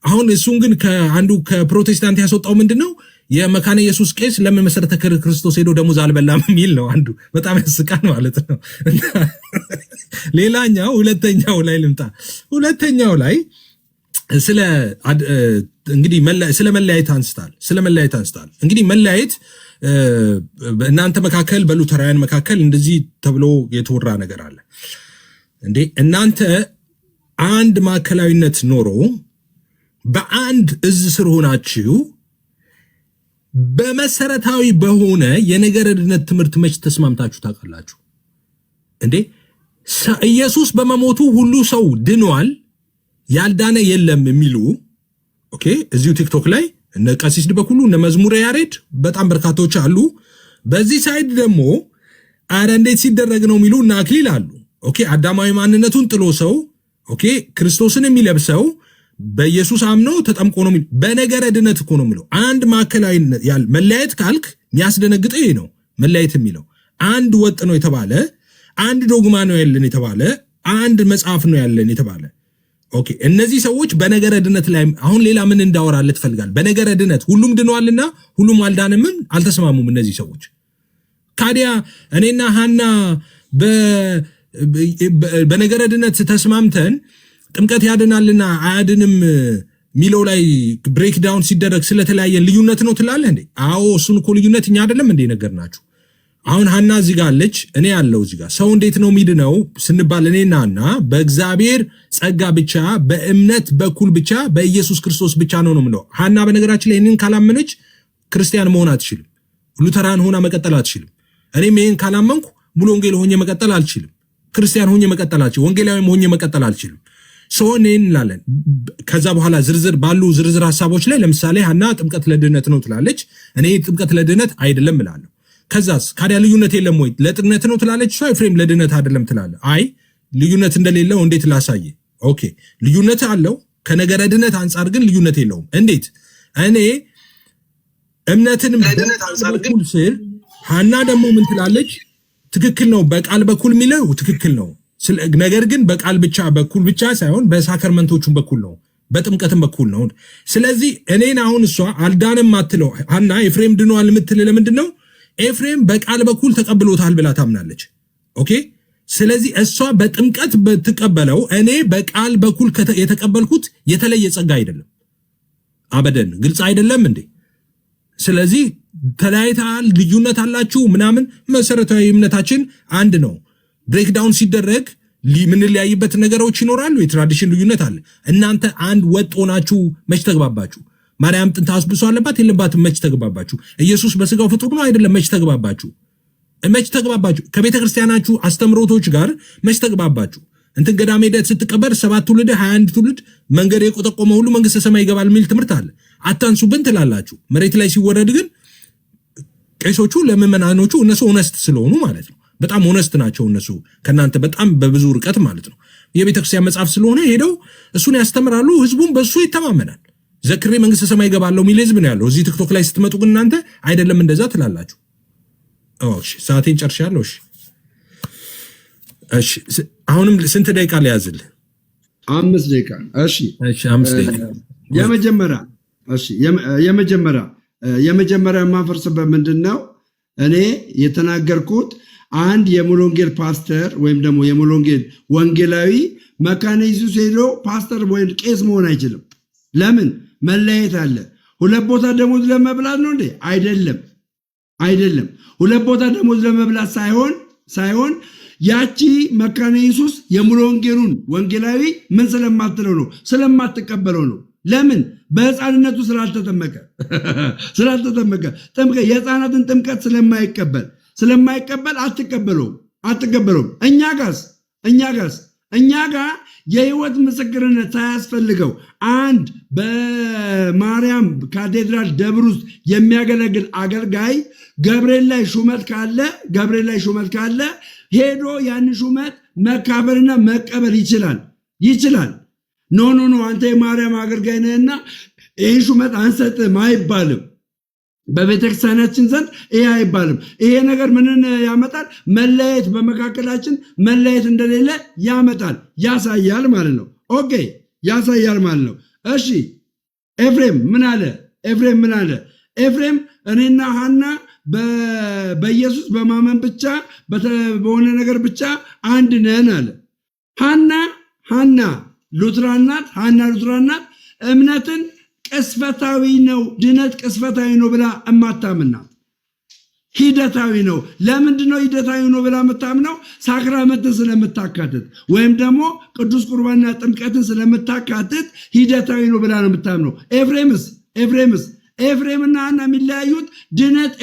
አሁን እሱን ግን ከአንዱ ከፕሮቴስታንት ያስወጣው ምንድነው? የመካነ ኢየሱስ ቄስ ለምን መሰረተ ክርስቶስ ሄዶ ደሞዝ አልበላም የሚል ነው። አንዱ በጣም ያስቃል ማለት ነው። ሌላኛው ሁለተኛው ላይ ልምጣ። ሁለተኛው ላይ እንግዲህ ስለ መለያየት አንስታል። እንግዲህ መለያየት እናንተ መካከል በሉተራውያን መካከል እንደዚህ ተብሎ የተወራ ነገር አለ እንዴ? እናንተ አንድ ማዕከላዊነት ኖሮ በአንድ እዝ ስር ሆናችሁ በመሰረታዊ በሆነ የነገረ ድነት ትምህርት መች ተስማምታችሁ ታውቃላችሁ እንዴ? ኢየሱስ በመሞቱ ሁሉ ሰው ድኗል፣ ያልዳነ የለም የሚሉ ኦኬ፣ እዚሁ ቲክቶክ ላይ እነ ቀሲስ ድበኩሉ እነ መዝሙረ ያሬድ በጣም በርካቶች አሉ። በዚህ ሳይድ ደግሞ አረ እንዴት ሲደረግ ነው የሚሉ እና አክሊል አሉ። ኦኬ፣ አዳማዊ ማንነቱን ጥሎ ሰው ኦኬ ክርስቶስን የሚለብሰው በኢየሱስ አምኖ ተጠምቆ ነው። በነገረ ድነት እኮ ነው የሚለው። አንድ ማዕከላዊ መለያየት ካልክ የሚያስደነግጠው ይሄ ነው። መለያየት የሚለው አንድ ወጥ ነው የተባለ፣ አንድ ዶግማ ነው ያለን የተባለ፣ አንድ መጽሐፍ ነው ያለን የተባለ ኦኬ። እነዚህ ሰዎች በነገረ ድነት ላይ አሁን ሌላ ምን እንዳወራለት ፈልጋል? በነገረ ድነት ሁሉም ድነዋልና ሁሉም አልዳንም፣ አልተስማሙም እነዚህ ሰዎች። ታዲያ እኔና ሐና በነገረ ድነት ተስማምተን ጥምቀት ያድናልና አያድንም ሚለው ላይ ብሬክ ዳውን ሲደረግ ስለተለያየ ልዩነት ነው ትላለህ እንዴ? አዎ እሱን እኮ ልዩነት እኛ አይደለም እንዴ ነገርናችሁ። አሁን ሐና እዚህ ጋር አለች፣ እኔ ያለው እዚህ ጋር። ሰው እንዴት ነው ሚድነው ስንባል እኔና ሐና በእግዚአብሔር ጸጋ ብቻ በእምነት በኩል ብቻ በኢየሱስ ክርስቶስ ብቻ ነው የምለው። ሐና በነገራችን ላይ ይህንን ካላመነች ክርስቲያን መሆን አትችልም። ሉተራን ሆና መቀጠል አትችልም። እኔም ይህን ካላመንኩ ሙሉ ወንጌል ሆኜ መቀጠል አልችልም። ክርስቲያን ሆኜ መቀጠል አልችልም። ወንጌላዊም ሆኜ መቀጠል አልችልም። ሰውን እንላለን። ከዛ በኋላ ዝርዝር ሐሳቦች ላይ ለምሳሌ ሐና ጥምቀት ለድነት ነው ትላለች፣ እኔ ጥምቀት ለድነት አይደለም እላለሁ። ከዛስ ካዲያ ልዩነት የለም ወይ? ለጥምቀት ነው ትላለች እሷ፣ ኤፍሬም ለድነት አይደለም ትላለ። አይ ልዩነት እንደሌለው እንዴት ላሳየ? ኦኬ ልዩነት አለው፣ ከነገረ ድነት አንጻር ግን ልዩነት የለውም። እንዴት? እኔ እምነትን ለድነት አንጻር ግን ስል ሐና ደግሞ ምን ትላለች? ትክክል ነው። በቃል በኩል የሚለው ትክክል ነው። ነገር ግን በቃል ብቻ በኩል ብቻ ሳይሆን በሳክራመንቶቹም በኩል ነው፣ በጥምቀትም በኩል ነው። ስለዚህ እኔን አሁን እሷ አልዳንም አትለው ሐና ኤፍሬም ድኗል የምትል ለምንድን ነው? ኤፍሬም በቃል በኩል ተቀብሎታል ብላ ታምናለች። ኦኬ። ስለዚህ እሷ በጥምቀት በተቀበለው እኔ በቃል በኩል የተቀበልኩት የተለየ ጸጋ አይደለም። አበደን ግልጽ አይደለም እንዴ? ስለዚህ ተለያይተሃል፣ ልዩነት አላችሁ ምናምን። መሰረታዊ እምነታችን አንድ ነው። ብሬክዳውን ሲደረግ ምንለያይበት ነገሮች ይኖራሉ። የትራዲሽን ልዩነት አለ። እናንተ አንድ ወጥ ሆናችሁ መች ተግባባችሁ? ማርያም ጥንት አስብሶ አለባት የለባትም? መች ተግባባችሁ? ኢየሱስ በስጋው ፍጡር ነው አይደለም? መች ተግባባችሁ? መች ተግባባችሁ? ከቤተ ክርስቲያናችሁ አስተምሮቶች ጋር መች ተግባባችሁ? እንትን ገዳሜ ሄደህ ስትቀበር 7 ትውልድ 21 ትውልድ መንገድ የቆጠቆመ ሁሉ መንግስተ ሰማይ ይገባል የሚል ትምህርት አለ። አታንሱብን ትላላችሁ። መሬት ላይ ሲወረድ ግን ቄሶቹ ለምዕመናኖቹ እነሱ ኦነስት ስለሆኑ ማለት ነው። በጣም ኦነስት ናቸው እነሱ ከናንተ በጣም በብዙ ርቀት ማለት ነው። የቤተክርስቲያን መጽሐፍ ስለሆነ ሄደው እሱን ያስተምራሉ። ህዝቡም በሱ ይተማመናል። ዘክሬ መንግስተ ሰማይ ይገባለው የሚል ህዝብ ነው ያለው። እዚህ ቲክቶክ ላይ ስትመጡ ግን እናንተ አይደለም እንደዛ ትላላችሁ። እሺ ሰዓቴን ጨርሻለሁ። እሺ አሁንም ስንት ደቂቃ ሊያዝልህ? 5 ደቂቃ። እሺ 5 ደቂቃ። የመጀመሪያ ማፈርስበት ምንድነው? እኔ የተናገርኩት አንድ የሙሉ ወንጌል ፓስተር ወይም ደግሞ የሙሉ ወንጌል ወንጌላዊ መካነ ኢየሱስ ሄዶ ፓስተር ወይም ቄስ መሆን አይችልም። ለምን? መለያየት አለ። 2 ቦታ ደሞዝ ለመብላት ነው እንዴ? አይደለም። 2 ቦታ ደሞዝ ለመብላት ሳይሆን ያቺ መካነ ኢየሱስ የሙሉ ወንጌሉን ወንጌላዊ ምን ስለማትለው ነው? ስለማትቀበለው ነው። ለምን? በህፃንነቱ ስላልተጠመቀ የህፃናትን ጥምቀት ስለማይቀበል አትቀበለውም። እኛ ጋር የህይወት ምስክርነት ሳያስፈልገው አንድ በማርያም ካቴድራል ደብር ውስጥ የሚያገለግል አገልጋይ ገብርኤል ላይ ሹመት ካለ ሄዶ ያን ሹመት መካፈልና መቀበል ይችላል። ኖ አንተ የማርያም አገልጋይ ነህና ይህ ሹመት አንሰጥም አይባልም። በቤተክርስቲያናችን ዘንድ ይሄ አይባልም። ይሄ ነገር ምንን ያመጣል? መለያየት፣ በመካከላችን መለያየት እንደሌለ ያሳያል ማለት ነው። ኦኬ ያሳያል ማለት ነው። እሺ ኤፍሬም ምን አለ? ኤፍሬም እኔና ሐና በኢየሱስ በማመን ብቻ በሆነ ነገር ብቻ አንድ ነን አለ። ሐና ሉትራን ናት። እምነትን ቅስፈታዊ ነው፣ ድነት ቅስፈታዊ ነው ብላ እማታምናት ሂደታዊ ነው። ለምንድን ነው ሂደታዊ ነው ብላ የምታምነው? ሳክራመንትን ስለምታካትት ወይም ደግሞ ቅዱስ ቁርባንና ጥምቀትን ስለምታካትት ሂደታዊ ነው ብላ ነው የምታምነው። ኤፍሬምና ሐና የሚለያዩት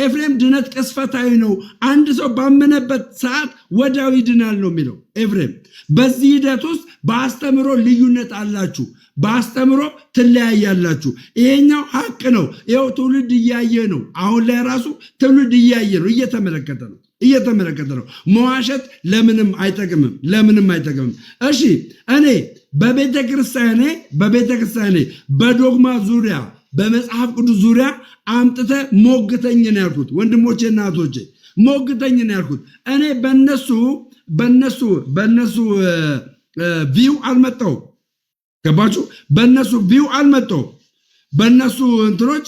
ኤፍሬም ድነት ቅስፈታዊ ነው፣ አንድ ሰው ባመነበት ሰዓት ወዲያው ይድናል ነው የሚለው ኤፍሬም። በዚህ ሂደት ውስጥ በአስተምሮ ልዩነት አላችሁ፣ በአስተምሮ ትለያያላችሁ። ይሄኛው ሀቅ ነው። ይኸው ትውልድ እያየ ነው። አሁን ላይ ራሱ ትውልድ እያየ ነው፣ እየተመለከተ ነው። መዋሸት ለምንም አይጠቅምም። እሺ እኔ በቤተክርስቲያኔ በዶግማ ዙሪያ በመጽሐፍ ቅዱስ ዙሪያ አምጥተ ሞግተኝ ነው ያልኩት። ወንድሞቼና እህቶቼ ሞግተኝ ነው ያልኩት። እኔ በነሱ ቪው አልመጣው። ገባችሁ? በነሱ ቪው አልመጣው። በነሱ እንትኖች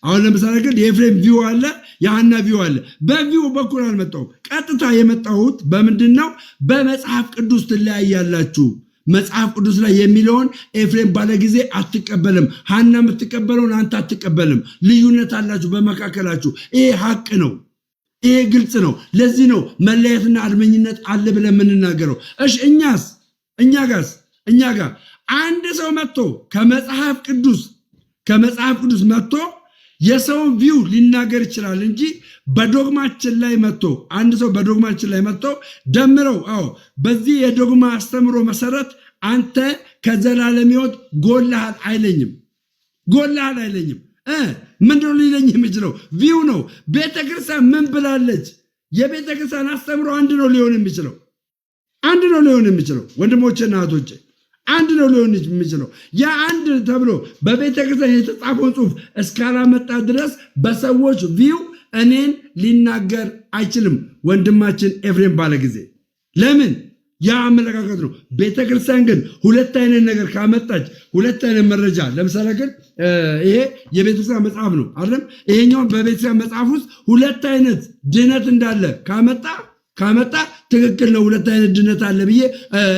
አሁን ለምሳሌ ግን የኤፍሬም ቪው አለ፣ የሐና ቪው አለ። በቪው በኩል አልመጣው። ቀጥታ የመጣሁት በምንድነው? በመጽሐፍ ቅዱስ ትለያያላችሁ። መጽሐፍ ቅዱስ ላይ የሚለውን ኤፍሬም ባለ ጊዜ አትቀበልም፣ ሐና የምትቀበለውን አንተ አትቀበልም። ልዩነት አላችሁ በመካከላችሁ። ይሄ ሀቅ ነው። ይሄ ግልጽ ነው። ለዚህ ነው መለያየትና አድመኝነት አለ ብለን የምንናገረው። እሺ እኛ ጋር አንድ ሰው መጥቶ ከመጽሐፍ ቅዱስ መጥቶ የሰውን ቪው ሊናገር ይችላል እንጂ በዶግማችን ላይ መጥቶ ደምረው በዚህ የዶግማ አስተምሮ መሰረት አንተ ከዘላለም ሕይወት ጎልሃል አይለኝም። ምንድነው ሊለኝ የሚችለው? ቪው ነው። ቤተክርስቲያን ምን ብላለች? የቤተክርስቲያን አስተምሮ አንድ ነው ሊሆን የሚችለው ወንድሞቼና እህቶቼ፣ አንድ ነው ሊሆን የሚችለው። ያ አንድ ተብሎ በቤተክርስቲያን የተጻፈውን ጽሑፍ እስካላመጣ ድረስ በሰዎች ቪው እኔን ሊናገር አይችልም። ወንድማችን ኤፍሬም ባለ ጊዜ ለምን ያ አመለካከት ነው። ቤተክርስቲያን ግን ሁለት አይነት ነገር ካመጣች ሁለት አይነት መረጃ ለምሳሌ ግን ይሄ የቤተክርስቲያን መጽሐፍ ነው አይደል? ይሄኛው በቤተክርስቲያን መጽሐፍ ውስጥ ሁለት አይነት ድነት እንዳለ ካመጣ ትክክል ነው። ሁለት አይነት ድነት አለ ብዬ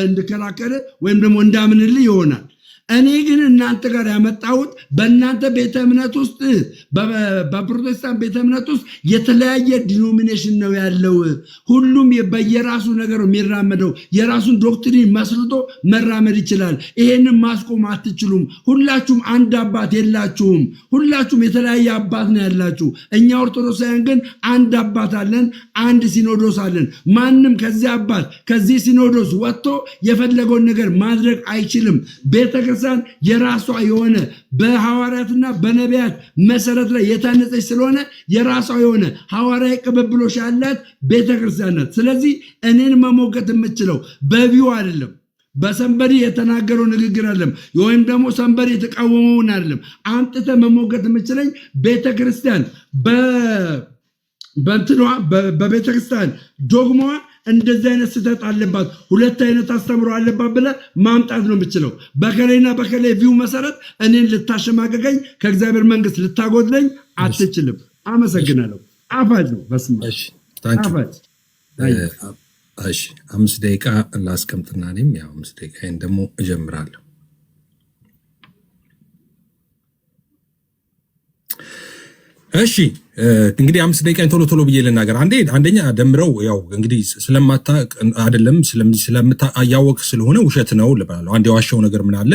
እንድከራከር ወይም ደግሞ እንዳምንልህ ይሆናል። እኔ ግን እናንተ ጋር ያመጣሁት በእናንተ ቤተ እምነት ውስጥ በፕሮቴስታንት ቤተ እምነት ውስጥ የተለያየ ዲኖሚኔሽን ነው ያለው። ሁሉም በየራሱ ነገር የሚራመደው የራሱን ዶክትሪን መስርቶ መራመድ ይችላል። ይሄንን ማስቆም አትችሉም። ሁላችሁም አንድ አባት የላችሁም። ሁላችሁም የተለያየ አባት ነው ያላችሁ። እኛ ኦርቶዶክሳውያን ግን አንድ አባት አለን፣ አንድ ሲኖዶስ አለን። ማንም ከዚህ አባት ከዚህ ሲኖዶስ ወጥቶ የፈለገውን ነገር ማድረግ አይችልም። ቤተክርስቲያን የራሷ የሆነ በሐዋርያትና በነቢያት መሰረት ላይ የታነጸች ስለሆነ የራሷ የሆነ ሐዋርያዊ ቅብብሎሽ ያላት ቤተክርስቲያን ናት። ስለዚህ እኔን መሞገት የምችለው በቪው አይደለም፣ በሰንበሪ የተናገረው ንግግር አይደለም፣ ወይም ደግሞ ሰንበሪ የተቃወመውን አይደለም። አምጥተ መሞገት የምችለኝ ቤተክርስቲያን በእንትኗ በቤተክርስቲያን ዶግማዋ እንደዚህ አይነት ስህተት አለባት፣ ሁለት አይነት አስተምሮ አለባት ብለህ ማምጣት ነው የምችለው። በከሌና በከሌ ቪው መሰረት እኔን ልታሸማቀቀኝ ከእግዚአብሔር መንግስት ልታጎድለኝ አትችልም። አመሰግናለሁ። አፋጭ ነው። በስመ አብ አፋጭ። እሺ 5 ደቂቃ ላስቀምጥና እኔም ያው 5 ደቂቃዬን ደግሞ እጀምራለሁ። እሺ እንግዲህ 5 ደቂቃ ቶሎ ብዬ ልናገር። አንደኛ ደምረው ያው እንግዲህ ስለማታውቅ አይደለም ስለምታያወቅ ስለሆነ ውሸት ነው ልባለው። አንድ የዋሻው ነገር ምን አለ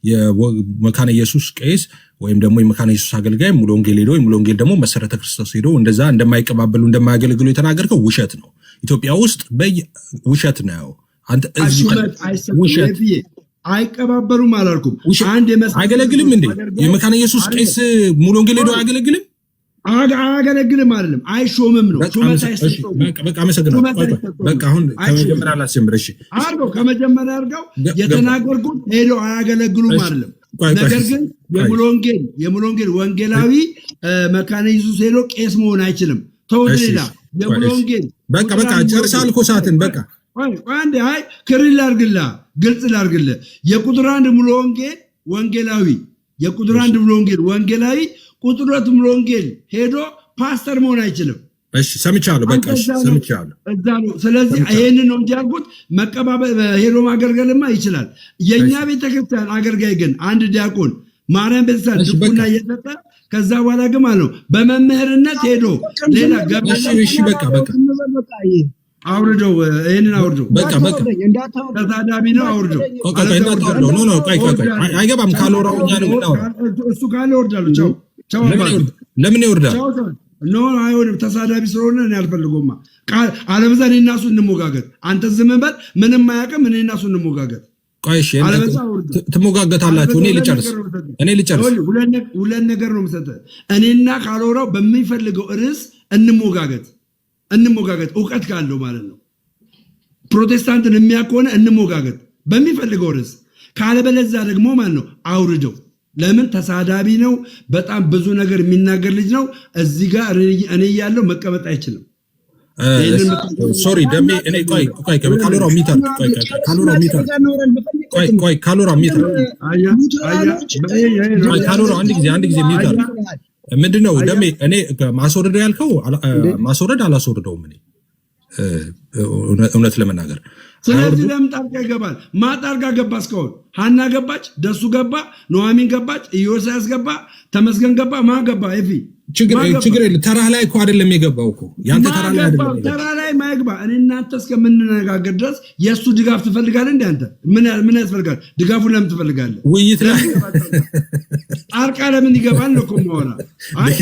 የመካነ ኢየሱስ ቄስ ወይም ደግሞ የመካነ ኢየሱስ አገልጋይ ሙሉ ወንጌል ሄዶ ሙሉ ወንጌል ደግሞ መሰረተ ክርስቶስ ሄዶ እንደዛ እንደማይቀባበሉ እንደማያገለግሉ የተናገርከው ውሸት ነው። ኢትዮጵያ ውስጥ ውሸት ነው። አንተ ውሸት አይቀባበሉም አላልኩም። አይገለግልም እንዴ የመካነ ኢየሱስ ቄስ ሙሉ ወንጌል ሄዶ አያገለግልም? አያገለግልም አይደለም፣ አይሾምም ነው። በቃ አመሰግናለሁ። በቃ አሁን ከመጀመሪያ ላስጀምር። እሺ አርገው ከመጀመሪያ አርገው የተናገርኩት ሄዶ አያገለግሉም አይደለም። ነገር ግን የሙሉ ወንጌል ወንጌላዊ መካነ ኢየሱስ ሄዶ ቄስ መሆን አይችልም። ተወደላ የሙሉ ወንጌል በቃ ጨርሳል እኮ ሰዓትን። በቃ አንዴ ክሪል ላርግላ ግልጽ ላርግላ የቁጥር 1 ሙሉ ወንጌል ወንጌላዊ የቁጥር 1 ሙሉ ወንጌል ወንጌላዊ ቁጥር 2 ሙሉ ወንጌል ሄዶ ፓስተር መሆን አይችልም። እሺ ሰምቻለሁ። በቃ ሰምቻለሁ። እዛ ነው። ስለዚህ ይሄንን ነው እንጂ ያልኩት መቀባበል ሄዶ ማገልገልማ ይችላል። የኛ ቤተክርስቲያን አገልጋይ ግን አንድ ዲያቆን ማርያም ቤተክርስቲያን ድቁና እየሰጠ ከዛ በኋላ ግን ማለት ነው በመምህርነት ሄዶ ሌላ እሺ በቃ አውርደው ይሄንን አውርደው በቃ ተሳዳቢ ነው አውርደው አይገባም ካልወራው እሱ ካለ ወርዳሉ። ቻው ለምን ይወርዳል? ኖ አይሆንም። ተሳዳቢ ስለሆነ እኔ አልፈልጎማ። አለበዛ እኔ እና እሱ እንሞጋገት። አንተ ዝም በል ምንም አያውቅም። እኔ እና እሱ እንሞጋገት። ቆይ እሺ ትሞጋገታላችሁ። እኔ ልጨርስ። ሁለት ነገር ነው የምሰጠህ። እኔና ካልወራው በሚፈልገው ርዕስ እንሞጋገት። እውቀት ካለው ማለት ነው። ፕሮቴስታንትን የሚያከሆነ እንሞጋገት በሚፈልገው ርዕስ። ካለበለዛ ደግሞ ማለት ነው አውርደው። ለምን ተሳዳቢ ነው። በጣም ብዙ ነገር የሚናገር ልጅ ነው። እዚህ ጋር እኔ ያለው መቀመጥ አይችልም። ሶሪ ደሜ እኔ ቆይ ካሎራው ሚተር አንድ ጊዜ ሚተር ምንድነው ደሜ እኔ ማስወረድ ያልከው ማስወረድ አላስወረደውም። እኔ እውነት ለመናገር ስለዚህ ለምን ጣልቃ ይገባል? ማጣርጋ ገባ። እስካሁን ሀና ገባች፣ ደሱ ገባ፣ ኑሐሚን ገባች፣ ኢዮስያስ ገባ፣ ተመስገን ገባ። ማን ገባ? ኤፊ ችግር የለም። ተራ ላይ እኮ አይደለም የገባው እኮ ያንተ ተራ ላይ አይደለም። ተራ ላይ ማይግባ። እኔ እናንተ እስከምንነጋገር ድረስ የእሱ ድጋፍ ትፈልጋለህ እንዴ? አንተ ምን ያስፈልጋል? ድጋፉን ለምን ትፈልጋለህ? ውይይት ላይ ጣልቃ ለምን ይገባል ነው እኮ የማወራ።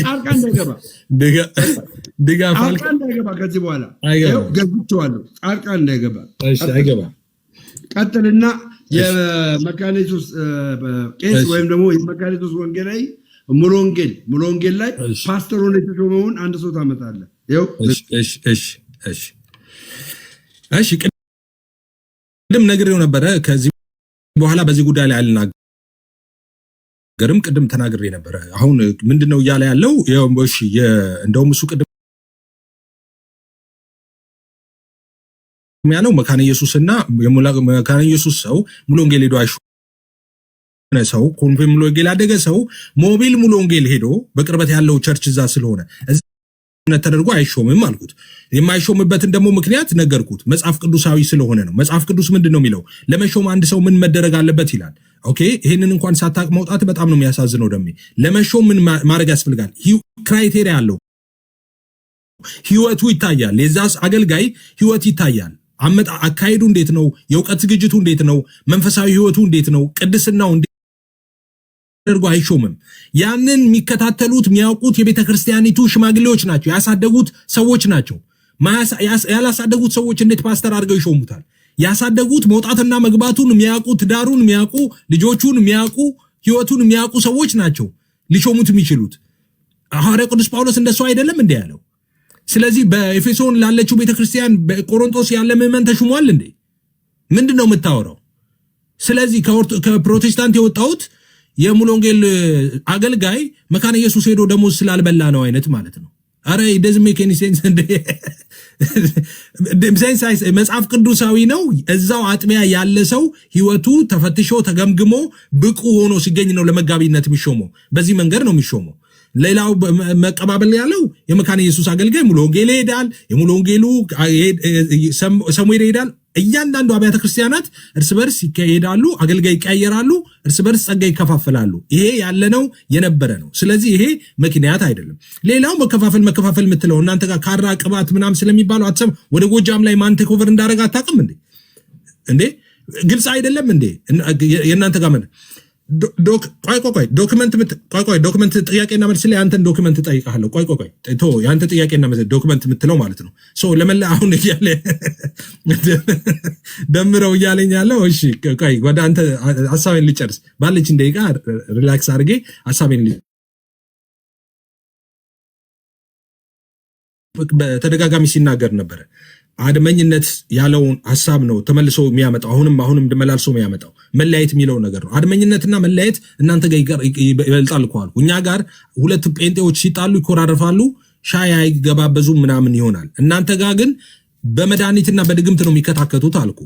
ጣልቃ እንዳይገባ ድጋፍ ጣልቃ እንዳይገባ ከዚህ በኋላ ገዝቼዋለሁ። ጣልቃ እንዳይገባ አይገባ። ቀጥልና የመካነ ኢየሱስ ቄስ ወይም ደግሞ የመካነ ኢየሱስ ወንጌላዊ ሙሉ ወንጌል ላይ ፓስተር ሆነ የተሾመውን አንድ ሰው ታመጣለህ። እሺ ቅድም ነግሬው ነበረ። ከዚህ በኋላ በዚህ ጉዳይ ላይ አልናገርም። ቅድም ተናግሬ ነበረ። አሁን ምንድነው እያለ ያለው? እንደውም እሱ ቅድም ያለው መካነ ኢየሱስና መካነ ኢየሱስ ሰው ሙሉ ወንጌል ሄዶ ሰው ኮንፈርም ሙሉ ወንጌል ያደገ ሰው ሞቢል ሙሉ ወንጌል ሄዶ በቅርበት ያለው ቸርች እዛ ስለሆነ ተደርጎ አይሾምም አልኩት። የማይሾምበትን ደግሞ ምክንያት ነገርኩት። መጽሐፍ ቅዱሳዊ ስለሆነ ነው። መጽሐፍ ቅዱስ ምንድነው የሚለው? ለመሾም አንድ ሰው ምን መደረግ አለበት ይላል። ኦኬ፣ ይሄንን እንኳን ሳታቅ መውጣት በጣም ነው የሚያሳዝነው። ደሜ ለመሾም ምን ማድረግ ያስፈልጋል? ክራይቴሪያ አለው። ህይወቱ ይታያል። የዛስ አገልጋይ ህይወት ይታያል። አካሄዱ እንዴት ነው? የእውቀት ዝግጅቱ እንዴት ነው? መንፈሳዊ ህይወቱ እንዴት ነው? ቅድስናው አድርጎ አይሾምም። ያንን የሚከታተሉት የሚያውቁት የቤተ ክርስቲያኒቱ ሽማግሌዎች ናቸው፣ ያሳደጉት ሰዎች ናቸው። ያላሳደጉት ሰዎች እንዴት ፓስተር አድርገው ይሾሙታል? ያሳደጉት መውጣትና መግባቱን የሚያውቁ፣ ትዳሩን የሚያውቁ፣ ልጆቹን የሚያውቁ፣ ህይወቱን የሚያውቁ ሰዎች ናቸው ሊሾሙት የሚችሉት። ሐዋርያው ቅዱስ ጳውሎስ እንደሱ አይደለም እንዴ ያለው? ስለዚህ በኤፌሶን ላለችው ቤተክርስቲያን በቆሮንቶስ ያለ ምዕመን ተሹሟል እንዴ? ምንድነው የምታወራው? ስለዚህ ከፕሮቴስታንት የወጣሁት የሙሉ ወንጌል አገልጋይ መካነ ኢየሱስ ሄዶ ደሞዝ ስላልበላ ነው አይነት ማለት ነው። አረ doesn't make any sense እንደ መጽሐፍ ቅዱሳዊ ነው። እዛው አጥቢያ ያለ ሰው ህይወቱ ተፈትሾ ተገምግሞ ብቁ ሆኖ ሲገኝ ነው ለመጋቢነት የሚሾመው። በዚህ መንገድ ነው የሚሾመው። ሌላው መቀባበል ያለው የመካነ ኢየሱስ አገልጋይ ሙሉ ወንጌል ይሄዳል፣ የሙሉ ወንጌሉ ሰሙኤል ይሄዳል። እያንዳንዱ አብያተ ክርስቲያናት እርስ በርስ ይሄዳሉ፣ አገልጋይ ይቀያየራሉ፣ እርስ በርስ ጸጋ ይከፋፈላሉ። ይሄ ያለነው የነበረ ነው። ስለዚህ ይሄ ምክንያት አይደለም። ሌላው መከፋፈል የምትለው እናንተ ጋር ካራ ቅባት ምናም ስለሚባለው አትሰም። ወደ ጎጃም ላይ ማን ቴክ ኦቨር እንዳደረገ አታውቅም እንዴ? ግልጽ አይደለም እንዴ የእናንተ ጋር ምን ዶክመንት ጥያቄና መልስ ላይ አንተን ዶክመንት ጠይቃለሁ። ያንተ ጥያቄና መልስ ዶክመንት የምትለው ማለት ነው። ለመላ አሁን እያለ ደምረው እያለኝ ያለው እሺ፣ ወደ አንተ ሀሳቤን ልጨርስ ባለችን ደቂቃ ሪላክስ አድርጌ ሀሳቤን በተደጋጋሚ ሲናገር ነበረ። አድመኝነት ያለውን ሐሳብ ነው ተመልሶ የሚያመጣው። አሁንም እንደመላልሶ የሚያመጣው መለያየት የሚለው ነገር ነው። አድመኝነትና መለያየት እናንተ ጋር ይበልጣል እኮ አልኩ። እኛ ጋር ሁለት ጴንጤዎች ሲጣሉ ይኮራረፋሉ፣ ሻይ አይገባበዙም ምናምን ይሆናል። እናንተ ጋር ግን በመድኃኒትና በድግምት ነው የሚከታከቱት አልኩ።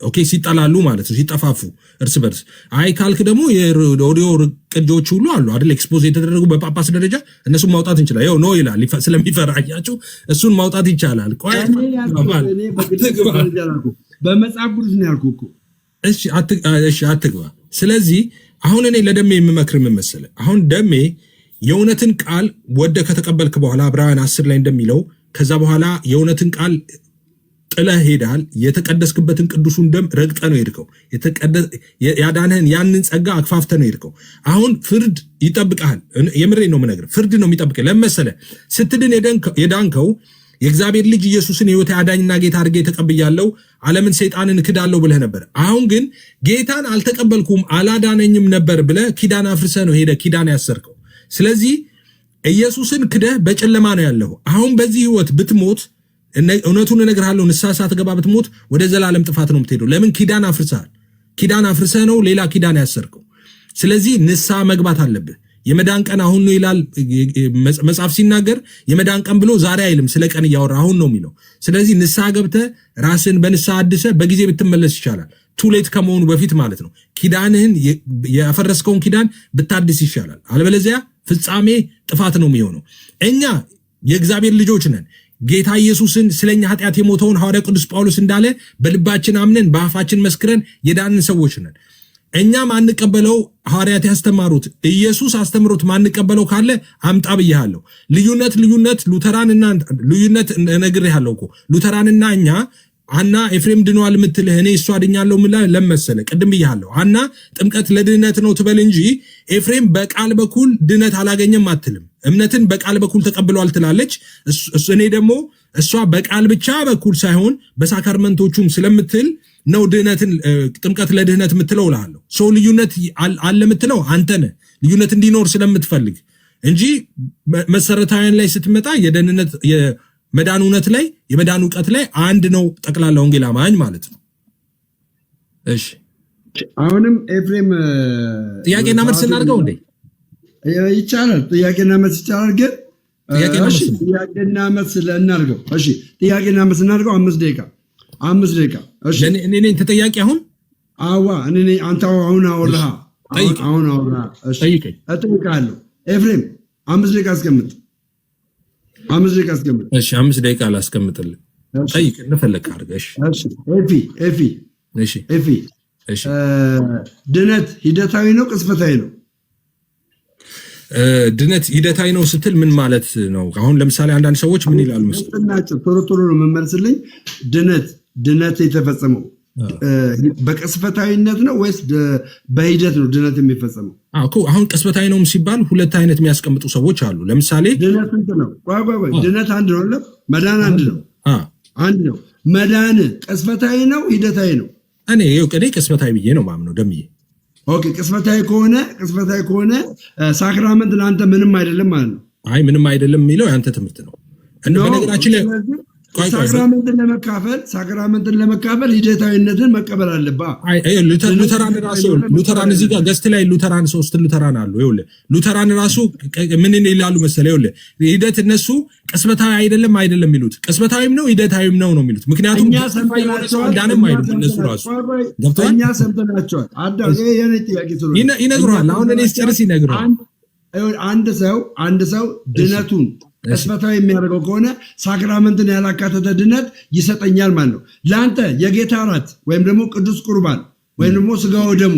ኦኬ፣ ሲጣላሉ ማለት ነው፣ ሲጠፋፉ እርስ በርስ። አይ ካልክ ደግሞ የኦዲዮ ቅጆች ሁሉ አሉ አይደል? ኤክስፖዝ የተደረጉ በጳጳስ ደረጃ እነሱን ማውጣት እንችላለን። ይኸው ነው ይላል ስለሚፈራያቸው እሱን ማውጣት ይቻላል። በመጽሐፍ ቅዱስ ነው ያልኩህ እኮ። እሺ አትግባ። ስለዚህ አሁን እኔ ለደሜ የምመክር ምን መሰለህ? አሁን ደሜ የእውነትን ቃል ወደ ከተቀበልክ በኋላ ዕብራውያን 10 ላይ እንደሚለው ከዛ በኋላ የእውነትን ቃል ጥለህ ሄዳል። የተቀደስክበትን ቅዱሱን ደም ረግጠ ነው ሄድከው። ያዳንህን ያንን ጸጋ አክፋፍተ ነው ሄድከው። አሁን ፍርድ ይጠብቅሃል። የምሬ ነው የምነግርህ፣ ፍርድ ነው የሚጠብቅህ። ለመሰለ ስትድን የዳንከው የእግዚአብሔር ልጅ ኢየሱስን የሕይወቴ አዳኝና ጌታ አድርጌ ተቀብያለሁ፣ ዓለምን ሰይጣንን እክዳለሁ ብለህ ነበር። አሁን ግን ጌታን አልተቀበልኩም አላዳነኝም ነበር ብለህ ኪዳን አፍርሰህ ነው ሄደህ ኪዳን ያሰርከው። ስለዚህ ኢየሱስን ክደህ በጨለማ ነው ያለሁ። አሁን በዚህ ሕይወት ብትሞት እውነቱን እነግርሃለሁ፣ ንስሐ ሳትገባ ብትሞት ወደ ዘላለም ጥፋት ነው የምትሄደው። ለምን? ኪዳን አፍርሰሃል። ኪዳን አፍርሰህ ነው ሌላ ኪዳን ያሰርከው። ስለዚህ ንስሐ መግባት አለብህ። የመዳን ቀን አሁን ነው ይላል መጽሐፍ ሲናገር። የመዳን ቀን ብሎ ዛሬ አይልም፣ ስለ ቀን እያወራ አሁን ነው የሚለው። ስለዚህ ንስሐ ገብተህ ራስን በንስሐ አድሰህ በጊዜ ብትመለስ ይሻላል፣ ቱሌት ከመሆኑ በፊት ማለት ነው። ኪዳንህን ያፈረስከውን ኪዳን ብታድስ ይሻላል። አለበለዚያ ፍጻሜ ጥፋት ነው የሚሆነው። እኛ የእግዚአብሔር ልጆች ነን። ጌታ ኢየሱስን ስለኛ ኃጢአት የሞተውን ሐዋርያ ቅዱስ ጳውሎስ እንዳለ በልባችን አምነን በአፋችን መስክረን የዳንን ሰዎች ነን። እኛ ማንቀበለው ሐዋርያት ያስተማሩት ኢየሱስ አስተምሮት ማንቀበለው ካለ አምጣ ብያለሁ። ልዩነት ሉተራንና ነግሬሃለሁ እኮ ሉተራንና እኛ አና ኤፍሬም ድኗል የምትልህ እኔ እሷ አድኛለሁ ምን ለመሰለ ቅድም ብያለሁ። አና ጥምቀት ለድነት ነው ትበል እንጂ ኤፍሬም በቃል በኩል ድነት አላገኘም አትልም። እምነትን በቃል በኩል ተቀብሏል ትላለች። እኔ ደግሞ እሷ በቃል ብቻ በኩል ሳይሆን በሳክራመንቶቹም ስለምትል ነው ድነትን ጥምቀት ለድህነት የምትለው እልሃለሁ። ሰው ልዩነት አለ የምትለው አንተ ነህ፣ ልዩነት እንዲኖር ስለምትፈልግ እንጂ መሰረታዊያን ላይ ስትመጣ የደህንነት የመዳን እውነት ላይ የመዳን እውቀት ላይ አንድ ነው ጠቅላላ ወንጌል አማኝ ማለት ነው። እሺ አሁንም ኤፍሬም ጥያቄና መልስ እናድርገው እንዴ? ይቻላል። ጥያቄና መልስ ይቻላል። ግን ጥያቄና መልስ እናድርገው። እሺ ጥያቄና መልስ እናድርገው። 5 ደቂቃ 5 ደቂቃ። እሺ እኔ ነኝ ተጠያቂ አሁን? አዋ እኔ ነኝ። አንተ አሁን አወራህ። አሁን አወራህ። እሺ እጠይቅሃለሁ። ኤፍሬም 5 ደቂቃ አስቀምጥ። 5 ደቂቃ አስቀምጥ። እሺ 5 ደቂቃ ላስቀምጥልህ። ጠይቅ እንደፈለክ አድርገህ። እሺ ኤፊ ድነት ሂደታዊ ነው ቅጽበታዊ ነው? ድነት ሂደታዊ ነው ስትል ምን ማለት ነው? አሁን ለምሳሌ አንዳንድ ሰዎች ምን ይላሉ መሰለህ? ቶሎ ነው የምመልስልኝ። ድነት የተፈጸመው በቅጽበታዊነት ነው ወይስ በሂደት ነው ድነት የሚፈጸመው? አሁን ቅጽበታዊ ነው ሲባል ሁለት አይነት የሚያስቀምጡ ሰዎች አሉ። ለምሳሌ ድነት ስንት ነው? ድነት አንድ ነው። መዳን አንድ ነው። መዳን ቅጽበታዊ ነው ሂደታዊ ነው? እኔ ቅጽበታዊ ብዬ ነው ማምነው ደምዬ። ኦኬ ቅጽበታዊ ከሆነ ሳክራመንት ለአንተ ምንም አይደለም ማለት ነው? አይ ምንም አይደለም የሚለው ያንተ ትምህርት ነው። በነገራችን ላይ ሳክራመንትን ለመካፈል ሂደታዊነትን መቀበል አለብህ። ሉተራን እዚህ ጋር ገስት ላይ ሉተራን 3 ሉተራን አሉ። ይኸውልህ ሉተራን ራሱ ምን ይላሉ መሰለህ? ይኸውልህ ሂደት እነሱ ቅጽበታዊ አይደለም የሚሉት ቅጽበታዊም ነው ሂደታዊም ነው የሚሉት። ምክንያቱም አዳንም አይሉት እነሱ ራሱ ገብቶሃል? እኛ ሰምተናቸዋል። ይነግሩሃል። አሁን እኔ ስጨርስ ይነግሩሃል። አንድ ሰው ድነቱን ቅጽበታዊ የሚያደርገው ከሆነ ሳክራመንትን ያላካተተ ድነት ይሰጠኛል ማለት ነው። ለአንተ የጌታ እራት ወይም ደግሞ ቅዱስ ቁርባን ወይም ደግሞ ስጋው ደሙ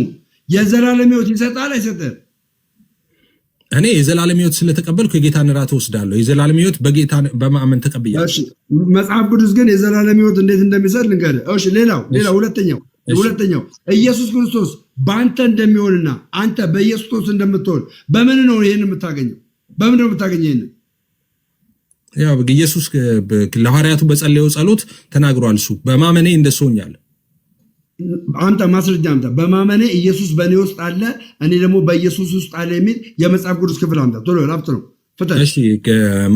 የዘላለም ሕይወት ይሰጣል አይሰጥም? እኔ የዘላለም ሕይወት ስለተቀበልኩ የጌታን እራት ወስዳለሁ። የዘላለም ሕይወት በጌታ በማመን ተቀብያለሁ። እሺ መጽሐፍ ቅዱስ ግን የዘላለም ሕይወት እንዴት እንደሚሰጥ ልንገርህ። እሺ ሌላው ሁለተኛው ኢየሱስ ክርስቶስ በአንተ እንደሚሆንና አንተ በኢየሱስ ክርስቶስ እንደምትሆን በምን ነው ይሄን የምታገኘው? በምን ነው የምታገኘው ይሄን? ያው ኢየሱስ ለሐዋርያቱ በጸለየው ጸሎት ተናግሯል። እሱ በማመኔ እንደሱ ሆኛለሁ። አንተ ማስረጃ አምጣ። በማመኔ ኢየሱስ በእኔ ውስጥ አለ፣ እኔ ደግሞ በኢየሱስ ውስጥ አለ የሚል የመጽሐፍ ቅዱስ ክፍል አምጣ። ቶሎ ላፍት ነው ፍጠን። እሺ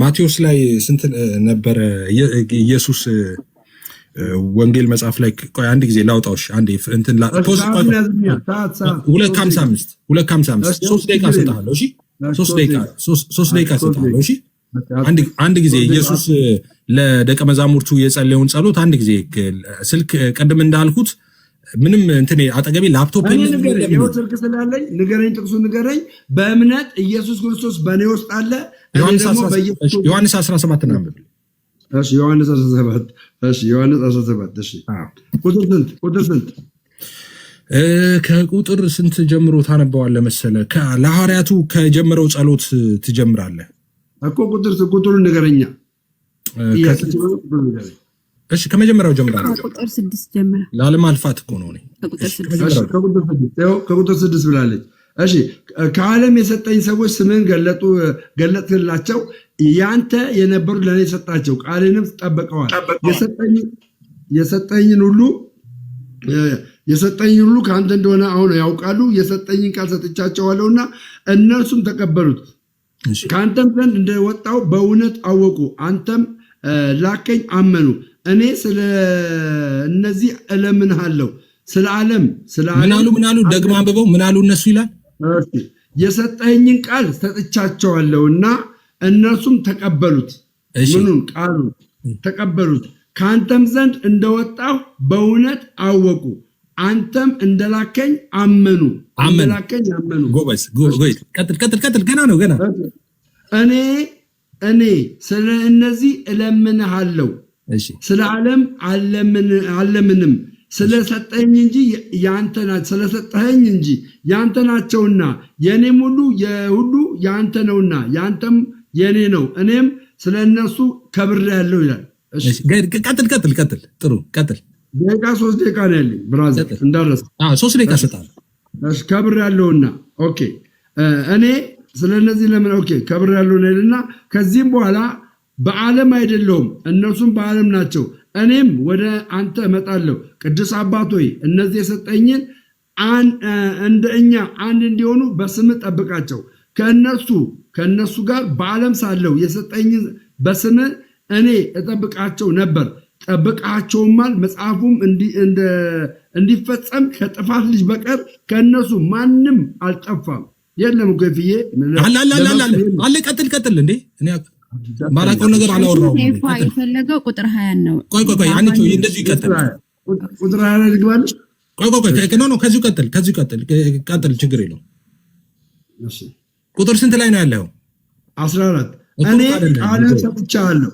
ማቴዎስ ላይ ስንት ነበረ ኢየሱስ ወንጌል መጽሐፍ ላይ? ቆይ አንድ ጊዜ ላውጣውሽ። አንዴ እንትን 2:55 3 ደቂቃ ሰጣለሁ። እሺ 3 ደቂቃ ሰጣለሁ። እሺ አንድ ጊዜ ኢየሱስ ለደቀ መዛሙርቱ የጸለየውን ጸሎት አንድ ጊዜ ስልክ ቅድም እንዳልኩት ምንም እንትን አጠገቤ ላፕቶፕ ስልክ ስላለኝ ንገረኝ፣ ጥቅሱ ንገረኝ። በእምነት ኢየሱስ ክርስቶስ በእኔ ውስጥ አለ። ዮሐንስ 17 እናንብብ። እሺ ዮሐንስ 17 እሺ ቁጥር ስንት? ከቁጥር ስንት ጀምሮ ታነበዋለህ መሰለህ? ለሐዋርያቱ ከጀመረው ጸሎት ትጀምራለህ እኮ። ቁጥሩን ንገረኛ። እሺ ከመጀመሪያው ጀምራለህ። ከቁጥር 6 ጀምራ። ለዓለም አልፋት እኮ ነው። ከቁጥር 6 ብላለች። እሺ ከዓለም የሰጠኝ ሰዎች ስምህን ገለጥህላቸው፣ ያንተ የነበሩ ለእኔ ሰጣቸው፣ ቃልንም ጠብቀዋል። የሰጠኝ ሁሉ ከአንተ እንደሆነ አሁን ያውቃሉ። የሰጠኝን ቃል ሰጥቻቸዋለሁና እነርሱም ተቀበሉት። ከአንተም ዘንድ እንደወጣው በእውነት አወቁ፣ አንተም ላከኝ አመኑ። እኔ ስለ እነዚህ እለምንሃለሁ። ስለ ዓለም ምናሉ ደግማ አንብበው ምናሉ እነሱ ይላል። የሰጠኝን ቃል ሰጥቻቸዋለሁና እነርሱም ተቀበሉት። ምኑን? ቃሉን ተቀበሉት። ከአንተም ዘንድ እንደወጣሁ በእውነት አወቁ፣ አንተም እንደላከኝ አመኑ። ጎበዝ ቀጥል። ገና ነው። እኔ ስለ እነዚህ እለምንሃለሁ፣ ስለ ዓለም አለምንም፣ ስለሰጠኝ እንጂ ያንተ ናቸውና፣ የእኔም ሁሉ ያንተ ነውና ያንተም የእኔ ነው፣ እኔም ስለ እነሱ ከብሬአለሁ ይላል። ቀጥል። ጥሩ ቀጥል። ደቂቃ 3 ደቂቃ ነው ያለኝ ብራዘር፣ እንዳረሰ 3 ደቂቃ ሰጣለሁ። ከብሬአለሁና ኦኬ። እኔ ስለነዚህ ለምን ኦኬ ከብሬአለሁና ይልና ከዚህም በኋላ በዓለም አይደለሁም፣ እነርሱም በዓለም ናቸው፣ እኔም ወደ አንተ እመጣለሁ። ቅዱስ አባት ሆይ እነዚህ የሰጠኝን እንደ እኛ አንድ እንዲሆኑ በስምህ ጠብቃቸው። ከእነሱ ጋር በዓለም ሳለሁ የሰጠኝን በስምህ እኔ እጠብቃቸው ነበር፣ ጠብቃቸውማል። መጽሐፉም እንዲፈጸም ከጥፋት ልጅ በቀር ከእነሱ ማንም አልጠፋም። የለም እኮ ፍዬ አለ። ቀጥል እንዴ። ማላውቀውን ነገር አላወራሁም። የፈለገው ቁጥር 20 ነው። ቆይ አንቺ እንደዚህ ይቀጥል። ቁጥር 20 ላይ ልግባልሽ። ቆይ ከዚሁ ቀጥል፣ ችግር የለውም። እሺ ቁጥር ስንት ላይ ነው ያለው? 14 እኔ ቃልን ሰጥቻለሁ፣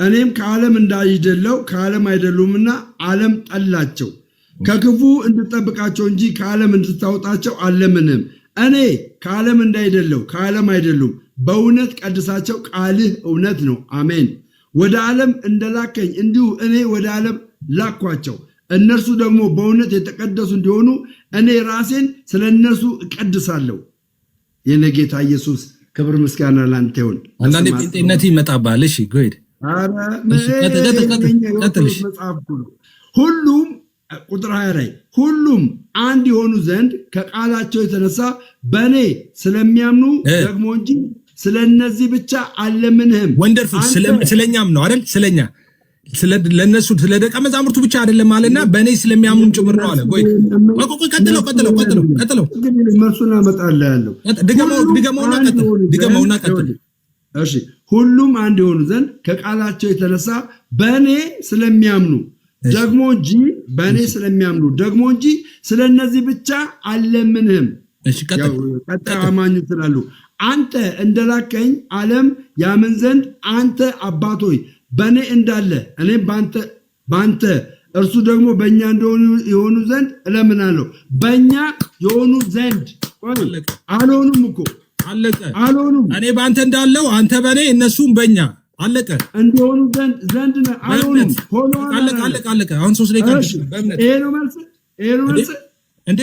እኔም ከዓለም እንዳይደለው ከዓለም አይደሉምና ዓለም ጠላቸው፣ ከክፉ እንድጠብቃቸው እንጂ ከዓለም እንድታወጣቸው አለምንም። እኔ ከዓለም እንዳይደለው ከዓለም አይደሉም፣ በእውነት ቀድሳቸው፣ ቃልህ እውነት ነው። አሜን። ወደ ዓለም እንደላከኝ እንዲሁ እኔ ወደ ዓለም ላኳቸው፣ እነርሱ ደግሞ በእውነት የተቀደሱ እንዲሆኑ እኔ ራሴን ስለ እነርሱ እቀድሳለሁ። የኔ ጌታ ኢየሱስ ክብር ምስጋና ላንተ ይሁን። አንዳንዴ ጴንጤነት ይመጣባል። እሺ ጎይድ ሁሉም ቁጥር 20 ላይ ሁሉም አንድ የሆኑ ዘንድ ከቃላቸው የተነሳ በእኔ ስለሚያምኑ ደግሞ እንጂ ስለነዚህ ብቻ አለምንህም። ወንደርፉል ስለኛም ነው አይደል? ስለኛ ለነሱ ስለ ደቀ መዛሙርቱ ብቻ አይደለም አለና በእኔ ስለሚያምኑ ጭምር ነው አለ። ቆይ ቀጥለው መልሱን አመጣልህ ያለው ድገመውና ቀጥል። እሺ ሁሉም አንድ የሆኑ ዘንድ ከቃላቸው የተነሳ በእኔ ስለሚያምኑ ደግሞ እንጂ በእኔ ስለሚያምኑ ደግሞ እንጂ ስለነዚህ ብቻ አለምንህም። ቀጣይ አማኞች ስላሉ አንተ እንደላከኝ ዓለም ያምን ዘንድ አንተ አባት ሆይ በእኔ እንዳለ እኔም በአንተ እርሱ ደግሞ በእኛ እንደሆኑ የሆኑ ዘንድ እለምናለሁ። በእኛ የሆኑ ዘንድ አልሆኑም እኮ አልሆኑም። እኔ በአንተ እንዳለው አንተ በእኔ እነሱም በእኛ አለቀ እንዲሆኑ ዘንድ አልሆኑም። አለቀ። አሁን 3 ደቂቃ በእምነት ይሄ ነው መልስ እንዴ?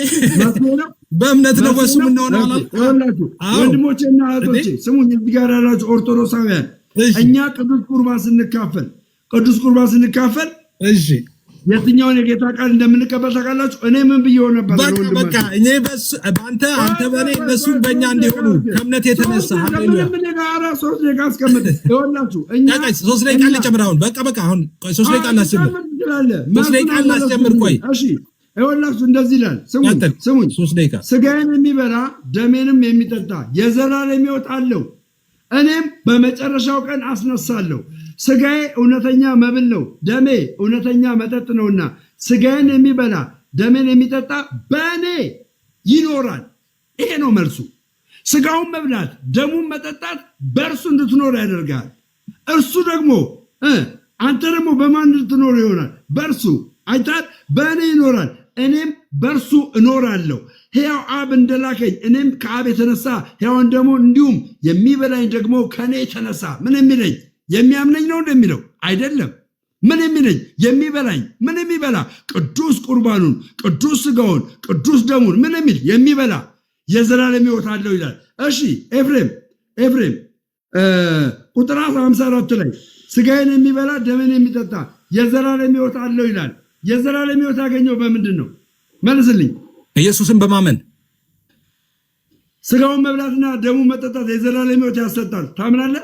በእምነት ነው በሱ ምን ሆነ አላችሁ? ወንድሞቼና እህቶቼ ስሙኝ፣ እዚህ ጋር ያላችሁ ኦርቶዶክሳውያን እኛ ቅዱስ ቁርባን ስንካፈል እሺ የትኛውን የጌታ ቃል እንደምንቀበል ታውቃላችሁ? እኔ ምን ብዬው ነበር? በቃ እኔ በአንተ አንተ በእኔ እነሱም በእኛ እንዲሆኑ ከእምነት የተነሳ ሃሌሉያ። 3 ደቂቃ አስቀምጥ። ይኸውላችሁ እኛ 3 ደቂቃ ልጨምር። አሁን በቃ አሁን ቆይ 3 ደቂቃ ላስጀምር። 3 ደቂቃ ላስጀምር። ቆይ እሺ ይኸውላችሁ እንደዚህ ይላል። ስሙኝ 3 ደቂቃ ስጋዬን የሚበላ ደሜንም የሚጠጣ የዘላለም ሕይወት አለው፣ እኔም በመጨረሻው ቀን አስነሳለሁ። ስጋዬ እውነተኛ መብል ነው፣ ደሜ እውነተኛ መጠጥ ነውና ስጋዬን የሚበላ ደሜን የሚጠጣ በእኔ ይኖራል። ይሄ ነው መልሱ። ስጋውን መብላት ደሙን መጠጣት በእርሱ እንድትኖር ያደርጋል። እርሱ ደግሞ አንተ ደግሞ በማን እንድትኖር ይሆናል? በእርሱ አይታል። በእኔ ይኖራል፣ እኔም በእርሱ እኖራለሁ። ሕያው አብ እንደላከኝ እኔም ከአብ የተነሳ ሕያው ደግሞ እንዲሁም የሚበላኝ ደግሞ ከእኔ የተነሳ ምን የሚለኝ የሚያምነኝ ነው እንደሚለው አይደለም። ምን የሚለኝ የሚበላኝ ምን የሚበላ ቅዱስ ቁርባኑን ቅዱስ ስጋውን ቅዱስ ደሙን ምን የሚል የሚበላ የዘላለም ሕይወት አለው ይላል። እሺ ኤፍሬም ቁጥር 54 ላይ ስጋዬን የሚበላ ደሜን የሚጠጣ የዘላለም ሕይወት አለው ይላል። የዘላለም ሕይወት ያገኘው በምንድን ነው? መልስልኝ። ኢየሱስን በማመን ስጋውን መብላትና ደሙን መጠጣት የዘላለም ሕይወት ያሰጣል። ታምናለህ?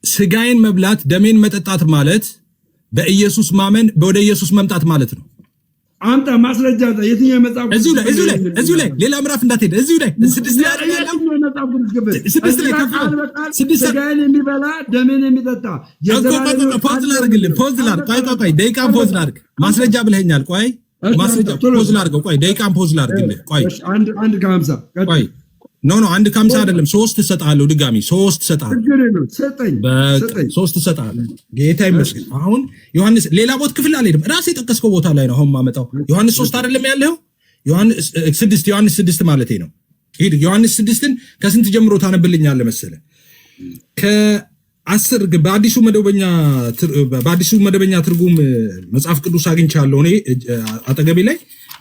ስጋዬን መብላት ደሜን መጠጣት ማለት በኢየሱስ ማመን ወደ ኢየሱስ መምጣት ማለት ነው። አንተ ማስረጃ የትኛው የመጽሐፍ እዚሁ ላይ ሌላ ምዕራፍ እንዳትሄድ እዚሁ ላይ 6 ላይ ያለው ስጋዬን የሚበላ ደሜን የሚጠጣ ፖዝ ላድርግ። ደቂቃ ፖዝ ላድርግ። ማስረጃ ብለኸኛል። ቆይ ማስረጃ ፖዝ ላድርገው። ቆይ ደቂቃን ፖዝ ላድርግልህ። ቆይ አንድ ከ50 ቆይ ኖ 1 አይደለም 3 እሰጥሃለሁ። ድጋሚ 3 እሰጥሃለሁ። 3 እሰጥሃለሁ። ጌታ ይመስገን። አሁን ዮሐንስ ሌላ ቦታ ክፍል አልሄድም። ራሴ የጠቀስከው ቦታ ላይ ነው አሁን ማመጣው። ዮሐንስ 3 አይደለም ያለው? ዮሐንስ 6 ማለት ነው። ሂድ ዮሐንስ 6ን ከስንት ጀምሮ ታነብልኛለህ መሰለህ? ከ10 በአዲሱ መደበኛ ትርጉም መጽሐፍ ቅዱስ አግኝቻለሁ እኔ አጠገቤ ላይ።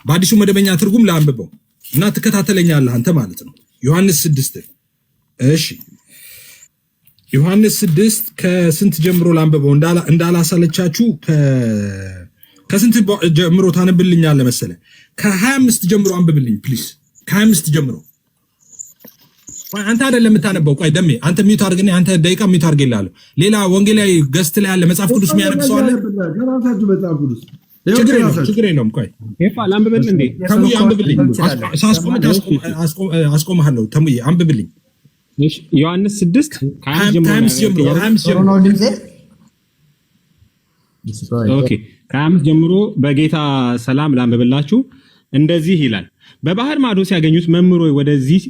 በአዲሱ መደበኛ ትርጉም ላንብበው እና ትከታተለኛለህ አንተ ማለት ነው። ዮሐንስ 6 እሺ፣ ዮሐንስ 6 ከስንት ጀምሮ ላንብበው እንዳላሳለቻችሁ። ከስንት ጀምሮ ታነብልኛለህ መሰለህ? ከ25 ጀምሮ አንብብልኝ ፕሊዝ። ከ25 ጀምሮ አንተ አይደለም የምታነበው። ቆይ ደሜ አንተ ሚውት አድርግና አንተ ደቂቃ ሚውት አድርግልሃለሁ። ሌላ ወንጌላዊ ገስት ላይ ያለ መጽሐፍ ቅዱስ የሚያነብ ሰው አለ? ችግር የለውም። ቆይ ላንብብል እንዴ? ተሙዬ አንብብልኝ። አስቆምሃለሁ። ተሙዬ አንብብልኝ። እሺ ዮሐንስ 6 ከ25 ጀምሮ በጌታ ሰላም ላንብብላችሁ። እንደዚህ ይላል። በባህር ማዶ ሲያገኙት መምህር ሆይ ወደዚህ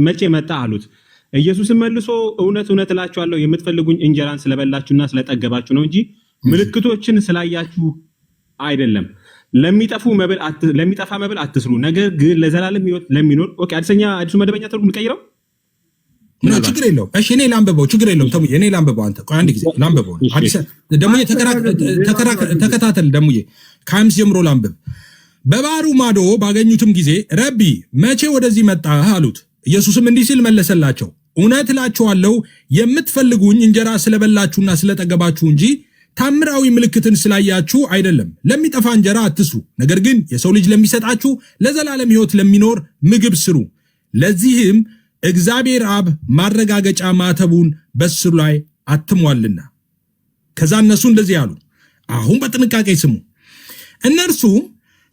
መቼ መጣ አሉት። ኢየሱስም መልሶ እውነት እውነት እላችኋለሁ የምትፈልጉኝ እንጀራን ስለበላችሁና ስለጠገባችሁ ነው እንጂ ምልክቶችን ስላያችሁ አይደለም። ለሚጠፋ መብል አትስሩ፣ ነገር ግን ለዘላለም ሕይወት ለሚኖር አዲሱ መደበኛ ትርጉም ልቀይረው። ችግር የለውም። እሺ እኔ ላንብበው፣ ችግር የለውም። ተሙዬ እኔ ላንብበው። አንተ ቆይ አንድ ጊዜ ላንብበው። አዲስ ደሙዬ ተከታተል። ደሙዬ ከ5 ጀምሮ ላንብብ። በባህሩ ማዶ ባገኙትም ጊዜ ረቢ መቼ ወደዚህ መጣህ አሉት። ኢየሱስም እንዲህ ሲል መለሰላቸው፣ እውነት እላችኋለሁ የምትፈልጉኝ እንጀራ ስለበላችሁና ስለጠገባችሁ እንጂ ታምራዊ ምልክትን ስላያችሁ አይደለም። ለሚጠፋ እንጀራ አትስሩ፣ ነገር ግን የሰው ልጅ ለሚሰጣችሁ ለዘላለም ሕይወት ለሚኖር ምግብ ስሩ። ለዚህም እግዚአብሔር አብ ማረጋገጫ ማተቡን በስሩ ላይ አትሟልና። ከዛ እነሱ እንደዚህ አሉ። አሁን በጥንቃቄ ስሙ። እነርሱም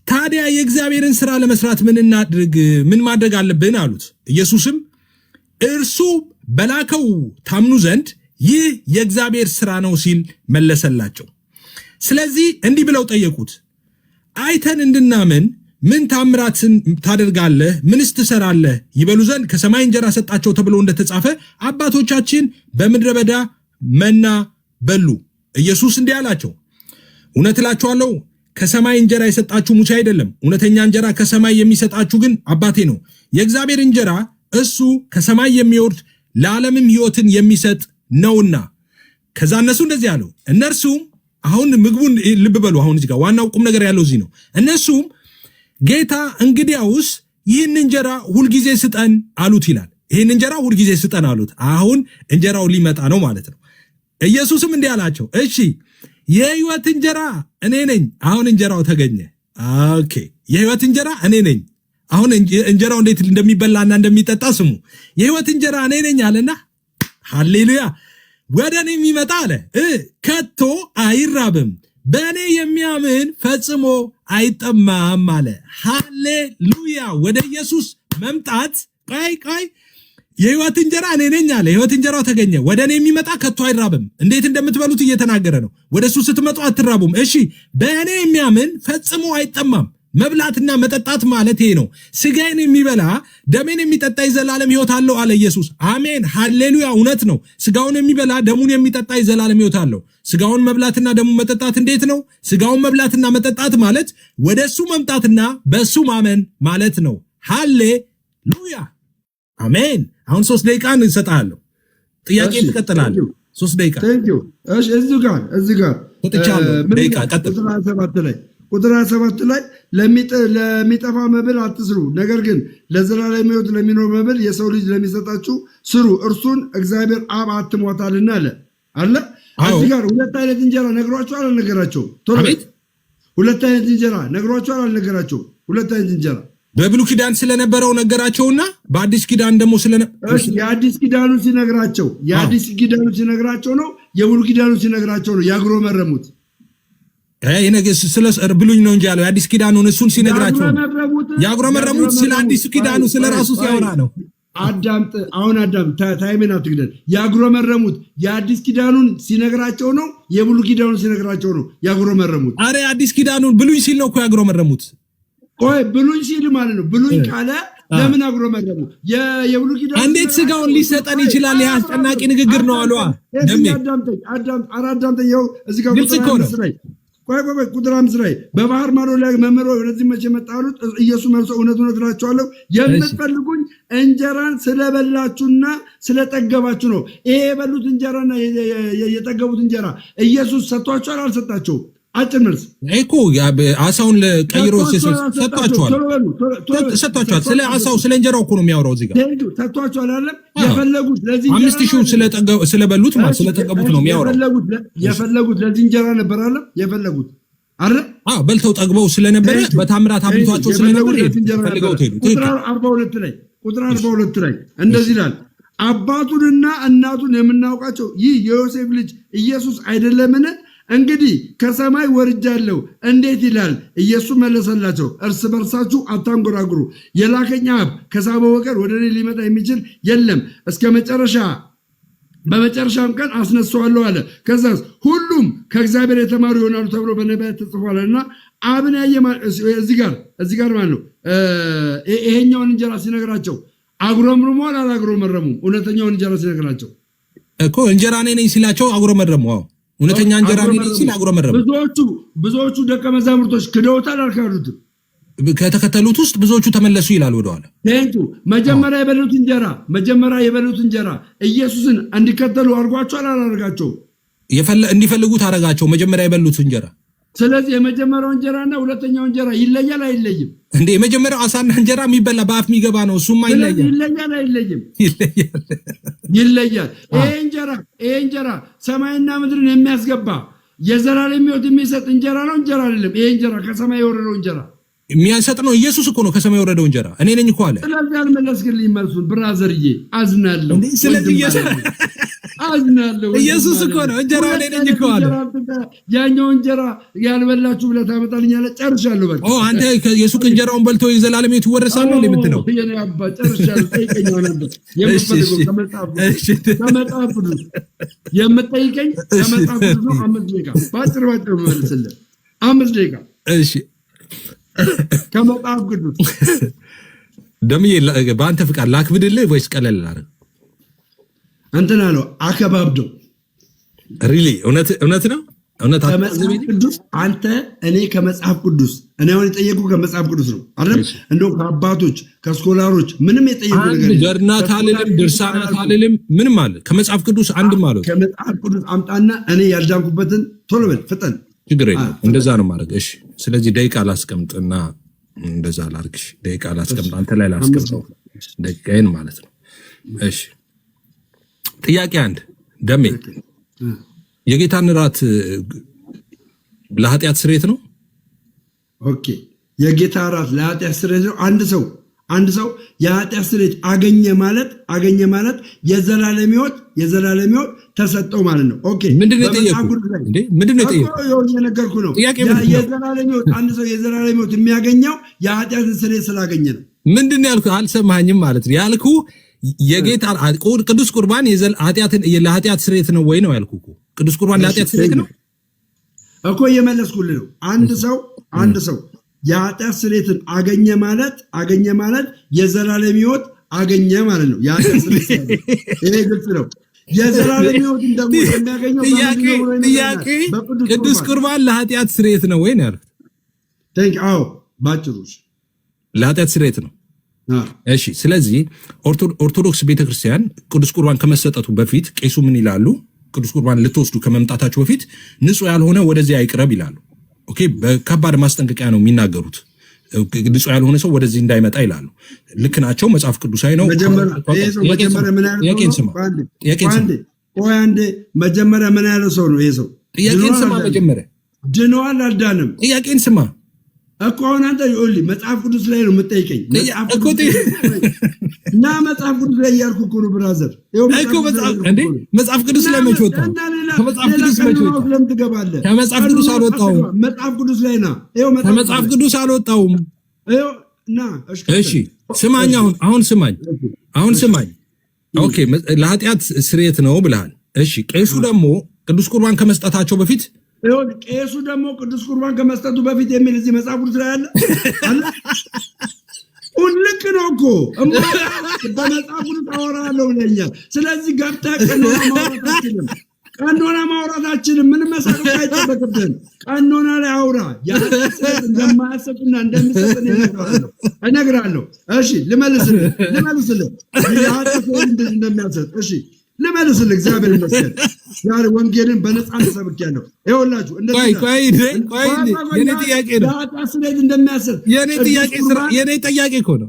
ታዲያ የእግዚአብሔርን ሥራ ለመስራት ምን ማድረግ አለብን አሉት። ኢየሱስም እርሱ በላከው ታምኑ ዘንድ ይህ የእግዚአብሔር ሥራ ነው ሲል መለሰላቸው። ስለዚህ እንዲህ ብለው ጠየቁት፣ አይተን እንድናምን ምን ታምራትን ታደርጋለህ? ምንስ ትሰራለህ? ይበሉ ዘንድ ከሰማይ እንጀራ ሰጣቸው ተብሎ እንደተጻፈ አባቶቻችን በምድረ በዳ መና በሉ። ኢየሱስ እንዲህ አላቸው፣ እውነት እላችኋለሁ ከሰማይ እንጀራ የሰጣችሁ ሙሴ አይደለም፣ እውነተኛ እንጀራ ከሰማይ የሚሰጣችሁ ግን አባቴ ነው። የእግዚአብሔር እንጀራ እሱ ከሰማይ የሚወርድ ለዓለምም ሕይወትን የሚሰጥ ነውና። ከዛ እነሱ እንደዚህ አለው። እነርሱም አሁን ምግቡን ልብ በሉ። አሁን እዚህ ጋር ዋናው ቁም ነገር ያለው እዚህ ነው። እነሱም ጌታ እንግዲያውስ ይህን እንጀራ ሁልጊዜ ስጠን አሉት ይላል። ይህን እንጀራ ሁልጊዜ ስጠን አሉት። አሁን እንጀራው ሊመጣ ነው ማለት ነው። ኢየሱስም እንዲህ አላቸው፣ እሺ የሕይወት እንጀራ እኔ ነኝ። አሁን እንጀራው ተገኘ። ኦኬ የሕይወት እንጀራ እኔ ነኝ። አሁን እንጀራው እንዴት እንደሚበላና እንደሚጠጣ ስሙ። የሕይወት እንጀራ እኔ ነኝ አለና ሃሌሉያ ወደ እኔ የሚመጣ አለ ከቶ አይራብም፣ በእኔ የሚያምን ፈጽሞ አይጠማም አለ። ሃሌሉያ ወደ ኢየሱስ መምጣት ቆይ የሕይወት እንጀራ እኔ ነኝ አለ። የሕይወት እንጀራው ተገኘ። ወደ እኔ የሚመጣ ከቶ አይራብም። እንዴት እንደምትበሉት እየተናገረ ነው። ወደ እሱ ስትመጡ አትራቡም። እሺ በእኔ የሚያምን ፈጽሞ አይጠማም። መብላትና መጠጣት ማለት ይሄ ነው። ስጋዬን የሚበላ ደሜን የሚጠጣ የዘላለም ሕይወት አለው አለ ኢየሱስ። አሜን ሃሌሉያ እውነት ነው። ስጋውን የሚበላ ደሙን የሚጠጣ የዘላለም ሕይወት አለው። ስጋውን መብላትና ደሙን መጠጣት እንዴት ነው? ስጋውን መብላትና መጠጣት ማለት ወደ እሱ መምጣትና በእሱ ማመን ማለት ነው። ሃሌሉያ አሜን። አሁን 3 ደቂቃ እንሰጣለሁ። ጥያቄ ትቀጥላለህ። 3 ደቂቃ እሺ። እዚህ ጋር ደቂቃ ቀጥል። ቁጥር 27 ላይ ለሚጠፋ መብል አትስሩ፣ ነገር ግን ለዘላለም ሕይወት ለሚኖር መብል የሰው ልጅ ለሚሰጣችሁ ስሩ፣ እርሱን እግዚአብሔር አብ አትሟታልና አለ። እዚህ ጋር 2 አይነት እንጀራ ነግሯቸዋል አልነገራቸውም? ሁለት አይነት እንጀራ ነግሯቸዋል አልነገራቸውም? 2 አይነት እንጀራ በብሉይ ኪዳን ስለነበረው ነገራቸውና በአዲስ ኪዳን ደግሞ የአዲስ ኪዳኑ ሲነግራቸው ነው። የብሉይ ኪዳኑ ሲነግራቸው ነው ያጉረመረሙት። ብሉኝ ነው እንጂ ያለው የአዲስ ኪዳኑን እሱን ሲነግራቸው ያጉረመረሙት። ስለ አዲስ ኪዳኑ ስለ ራሱ ሲያወራ ነው። አዳምጥ፣ ታይሜን አትግደል። ያጉረመረሙት የአዲስ ኪዳኑን ሲነግራቸው ነው፣ የብሉይ ኪዳኑን ሲነግራቸው ነው ያጉረመረሙት። አረ የአዲስ ኪዳኑን ብሉኝ ሲል ነው እኮ ያጉረመረሙት። ቆይ ብሉኝ ሲል ማለት ነው። ብሉኝ ካለ ለምን አጉረመረሙ? የብሉይ ኪዳኑ እንዴት ስጋውን ሊሰጠን ይችላል? ይህ አስጨናቂ ንግግር ነው አሉ። አዳምጠኝ። ይኸው እዚህ ጋር ቁጥር 5 ላይ በባህር ማዶ ላይ መምህር ወደዚህ መቼ መጣ አሉት። ኢየሱስ መልሶ እውነት እውነት እላችኋለሁ የምትፈልጉኝ እንጀራን ስለበላችሁና ስለጠገባችሁ ነው። ይሄ የበሉት እንጀራና የጠገቡት እንጀራ ኢየሱስ ሰጥቷቸዋል አልሰጣቸውም? አጭር መልስ እኮ አሳውን ለቀይሮ ሰጥቷቸዋል። ስለ አሳው ስለ እንጀራው እኮ ነው የሚያወራው እዚህ ጋር። ሰጥቷቸዋል አይደለም? የፈለጉት ለዚህ 5000 ስለበሉት ማለት ስለጠገቡት ነው የሚያወራው። የፈለጉት ለዚህ እንጀራ ነበር አይደለም? የፈለጉት አይደል? በልተው ጠግበው ስለነበረ በታምራት አብልቷቸው ስለነበረ ፈልገው ሄዱ። ቁጥር 42 ላይ እንደዚህ ይላል፣ አባቱንና እናቱን የምናውቃቸው ይህ የዮሴፍ ልጅ ኢየሱስ አይደለምን? እንግዲህ ከሰማይ ወርጃለሁ እንዴት ይላል? ኢየሱስ መለሰላቸው፣ እርስ በርሳችሁ አታንጎራጉሩ። የላከኝ አብ ከሳበው በቀር ወደ እኔ ሊመጣ የሚችል የለም፣ እስከ መጨረሻ በመጨረሻም ቀን አስነሳዋለሁ አለ። ከዛስ ሁሉም ከእግዚአብሔር የተማሩ ይሆናሉ ተብሎ በነቢያት ተጽፏልና አብን ያየ እዚህ ጋር ማለት ነው። ይሄኛውን እንጀራ ሲነግራቸው አጉረምርሟል አላጉረመረሙም? እውነተኛውን እንጀራ ሲነግራቸው እኮ እንጀራ እኔ ነኝ ሲላቸው አጉረመረሙ። እውነተኛ እንጀራ እኔ ነኝ ሲል አጉረመረሙ። ብዙዎቹ ደቀ መዛሙርቶች ክደውታል አልካዱትም? ከተከተሉት ውስጥ ብዙዎቹ ተመለሱ ይላል ወደኋላ። መጀመሪያ የበሉት እንጀራ ኢየሱስን እንዲከተሉ አድርጓቸዋል አላደርጋቸው? እንዲፈልጉት አደረጋቸው መጀመሪያ የበሉት እንጀራ። ስለዚህ የመጀመሪያው እንጀራና ሁለተኛው እንጀራ ይለያል አይለይም? እንዴ የመጀመሪያው አሳና እንጀራ የሚበላ በአፍ የሚገባ ነው። እሱማ ይለያል አይለይም? ይለያል። ይሄ እንጀራ ሰማይና ምድርን የሚያስገባ የዘላለም ሕይወት የሚሰጥ እንጀራ ነው። እንጀራ አይደለም። ይሄ እንጀራ ከሰማይ የወረደው እንጀራ የሚያሰጥ ነው። ኢየሱስ እኮ ነው ከሰማይ የወረደው እንጀራ እኔ ነኝ እኮ አለ። ስለዚህ አልመለስክልኝ መልሱን ብራዘርዬ፣ አዝናለሁ። ስለዚህ አዝናለሁ። ኢየሱስ እኮ ነው እንጀራ እኔ ነኝ እኮ አለ። ያኛው እንጀራ ያልበላችሁ ብለህ ታመጣልኛለህ። ጨርሻለሁ። በቃ አንተ የሱቅ እንጀራውን በልቶ የዘላለም ሕይወት ይወርሳል ነው የምትለው? የኔ አባ ጨርሻለሁ። ጠይቀኝ ነበር የምትፈልገው ከመጽሐፍ ቅዱስ የምትጠይቀኝ ከመጽሐፍ ቅዱስ ነው። 5 ደቂቃ ባጭር መልስልህ። 5 ደቂቃ እሺ። ከመጽሐፍ ቅዱስ ደምዬ በአንተ ፍቃድ ላክብድልህ ወይስ ቀለል ላድርግ? እንትን አለው አከባብደው። ሪሊ እውነት ነው። ከመጽሐፍ ቅዱስ አንተ እኔ ከመጽሐፍ ቅዱስ እኔ አሁን የጠየቁ ከመጽሐፍ ቅዱስ ነው አይደል? እንደው ከአባቶች ከስኮላሮች ምንም የጠየቁ ነገር ጀርናት አልልም፣ ድርሳናት አልልም፣ ምንም አለ ከመጽሐፍ ቅዱስ አንድ ማለት ከመጽሐፍ ቅዱስ አምጣና እኔ ያልዳንኩበትን ቶሎ በል ፍጠን። ችግር የለም እንደዛ ነው ማድረግ። እሺ ስለዚህ ደቂቃ ላስቀምጥና እንደዛ ላድርግሽ። ደቂቃ ላስቀምጥ አንተ ላይ ላስቀምጠው ደቂቃዬን ማለት ነው። እሺ ጥያቄ 1 ደሜ የጌታን እራት ለኃጢአት ስርየት ነው? ኦኬ የጌታ እራት ለኃጢአት ስርየት ነው። አንድ ሰው የኃጢአት ስርየት አገኘ ማለት የዘላለም ሕይወት ተሰጠው ማለት ነው። ኦኬ ምንድነው የጠየቁት? የነገርኩ ነው። የዘላለም ሕይወት አንድ ሰው የዘላለም ሕይወት የሚያገኘው የኃጢአትን ስርየት ስላገኘ ነው። ምንድነው ያልኩህ? አልሰማኝም ማለት ነው ያልኩ የጌታ ቅዱስ ቁርባን ለኃጢአት ስርየት ነው ወይ ነው ያልኩ እኮ። ቅዱስ ቁርባን ለኃጢአት ስርየት ነው እኮ እየመለስኩልህ ነው። አንድ ሰው የኃጢአት ስርየትን አገኘ ማለት የዘላለም ሕይወት አገኘ ማለት ነው። የኃጢአት ስርየት ይሄ ግልጽ ነው። የዘላለም ሕይወት ደግሞ የሚያገኘው ጥያቄ ቅዱስ ቁርባን ለኃጢአት ስርየት ነው ወይ ነው ያልኩት። አዎ ባጭሩ ለኃጢአት ስርየት ነው። እሺ ስለዚህ ኦርቶዶክስ ቤተክርስቲያን ቅዱስ ቁርባን ከመሰጠቱ በፊት ቄሱ ምን ይላሉ? ቅዱስ ቁርባን ልትወስዱ ከመምጣታችሁ በፊት ንጹሕ ያልሆነ ወደዚህ አይቅረብ ይላሉ። ኦኬ በከባድ ማስጠንቀቂያ ነው የሚናገሩት። ንጹሕ ያልሆነ ሰው ወደዚህ እንዳይመጣ ይላሉ። ልክ ናቸው። መጽሐፍ ቅዱሳዊ ነው። መጀመሪያ ምን ያለው ሰው ነው ይሄ ሰው? ጥያቄን ስማ። መጀመሪያ ድነዋል አልዳንም? ጥያቄን ስማ እኮ አሁን አንተ መጽሐፍ ቅዱስ ላይ ነው የምጠይቀኝ። እና መጽሐፍ ቅዱስ ላይ እያልኩ እኮ ነው ብራዘር። መጽሐፍ ቅዱስ ላይ መች ወጣ? ከመጽሐፍ ቅዱስ አልወጣሁም። መጽሐፍ ቅዱስ ላይ ና። ከመጽሐፍ ቅዱስ አልወጣሁም። እሺ ስማኝ፣ አሁን ስማኝ። ኦኬ ለኃጢአት ስርየት ነው ብለሃል። እሺ ቄሱ ደግሞ ቅዱስ ቁርባን ከመስጠታቸው በፊት ቄሱ ደግሞ ቅዱስ ቁርባን ከመስጠቱ በፊት የሚል እዚህ መጽሐፍ ቅዱስ ላይ አለ። ልክ ነው እኮ በመጽሐፍ ቅዱስ አወራለሁ ብለኛል። ስለዚህ ገብተህ ቀኖና ማውራት አችልም። ምንም መሳቀቅ አይጠበቅብህም። ቀኖና ላይ አውራ። እንደማያሰጥና እንደሚሰጥ እነግርሃለሁ። እሺ ልመልስልህ እንደሚያሰጥ እሺ ልመልስልህ። እግዚአብሔር ይመስገን ዛሬ ወንጌልን በነፃነት ሰብኬያለሁ። ይኸውላችሁ የኔ ጥያቄ ነው። የኔ ጥያቄ እኮ ነው።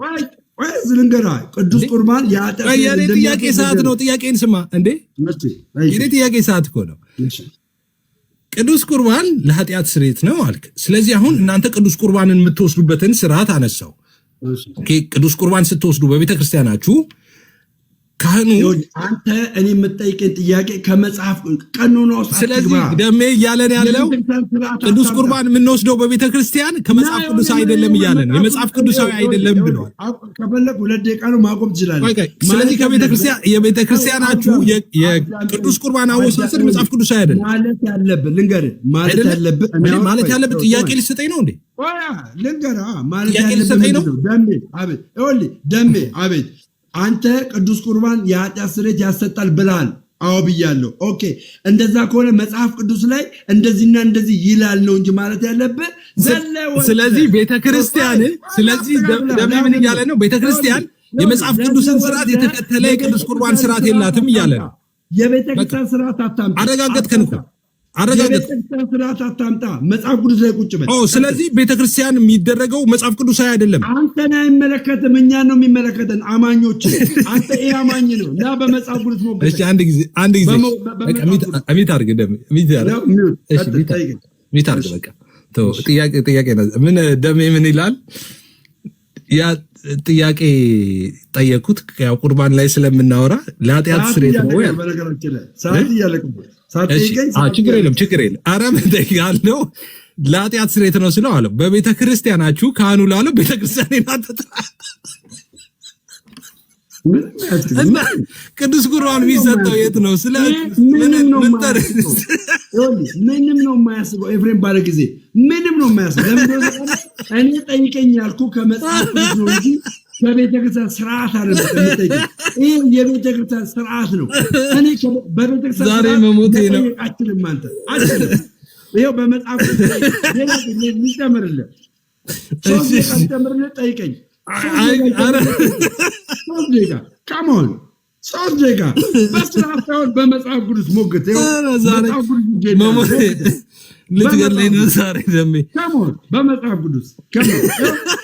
ልንገርህ ቅዱስ ቁርባን የኔ ጥያቄ ሰዓት ነው። ጥያቄን ስማ እንዴ። የኔ ጥያቄ ሰዓት እኮ ነው። ቅዱስ ቁርባን ለኃጢአት ስርየት ነው አልክ። ስለዚህ አሁን እናንተ ቅዱስ ቁርባንን የምትወስዱበትን ስርዓት አነሳው። ቅዱስ ቁርባን ስትወስዱ በቤተክርስቲያናችሁ ካህኑ አንተ እኔ የምጠይቀኝ ጥያቄ ከመጽሐፍ ቀኖና ውስጥ ስለዚህ ደሜ እያለን ያለው ቅዱስ ቁርባን የምንወስደው በቤተ ክርስቲያን ከመጽሐፍ ቅዱስ አይደለም እያለ ነው። የመጽሐፍ ቅዱሳዊ አይደለም ብለዋል። ከፈለግ 2 ደቂቃ ነው ማቆም ትችላለህ። ስለዚህ የቤተ ክርስቲያናችሁ የቅዱስ ቁርባን አወሳሰድ መጽሐፍ ቅዱሳዊ አይደለም ማለት ያለብህ ልንገርህ፣ ማለት ያለብህ ጥያቄ ልትሰጠኝ ነው እንዴ? ልንገርህ ማለት ያለብህ ደሜ አቤት አንተ ቅዱስ ቁርባን የኃጢአት ስርየት ያሰጣል ብለሃል። አዎ ብያለሁ። ኦኬ እንደዛ ከሆነ መጽሐፍ ቅዱስ ላይ እንደዚህና እንደዚህ ይላል ነው እንጂ ማለት ያለብህ ስለዚህ ቤተክርስቲያን ደሜ ምን እያለ ነው? ቤተክርስቲያን የመጽሐፍ ቅዱስን ስርዓት የተከተለ የቅዱስ ቁርባን ስርዓት የላትም እያለ ነው። የቤተክርስቲያን ስርዓት አታምጣ። አረጋገጥከን እኮ የቤተክርስቲያን ስርዓት አታምጣ። መጽሐፍ ቅዱስ ላይ ቁጭ በል። ስለዚህ ቤተክርስቲያን የሚደረገው መጽሐፍ ቅዱሳዊ አይደለም። አንተን አይመለከትም፣ እኛን ነው የሚመለከተን አማኞች። አንተ ይሄ አማኝ ነው እና በመጽሐፍ ቅዱስ ነው። እሺ አንድ ጊዜ ሚት አድርግ በቃ ጥያቄ ምን ደሜ ምን ይላል? ያ ጥያቄ ጠየኩት። ያው ቁርባን ላይ ስለምናወራ ለኃጢአት ስርየት ነው ወይ? ችግር የለም ኧረ ምን ጠይቃለሁ። ለኃጢአት ስርየት ነው ስለው አለው በቤተ ክርስቲያናችሁ ካህኑ ላለው ቤተክርስቲያን እና ቅዱስ ቁርባን የሚሰጠው የት ነው? ምንም ነው የማያስበው። ኤፍሬም ባለ ጊዜ ምንም ነው የማያስበው። እኔ ጠይቀኝ ያልኩ ከመጽሐፍ ነው እንጂ ከቤተክርስቲያን ስርዓት አይደለም። ይህ የቤተክርስቲያን ስርዓት ነው። እኔ በቤተክርስቲያን ዛሬ መሞቴ ነው። አችልም አንተ አችልም። ይኸው በመጽሐፍ ሌላ ሊጨምርልህ 3 ደቂቃ ሊጨምርልህ ጠይቀኝ። 3 ደቂቃ ካሞን 3 ደቂቃ በስርዓት ሳይሆን በመጽሐፍ ቅዱስ ሞግት። ልትገለኝ ነው ዛሬ ደሜ። ካሞን በመጽሐፍ ቅዱስ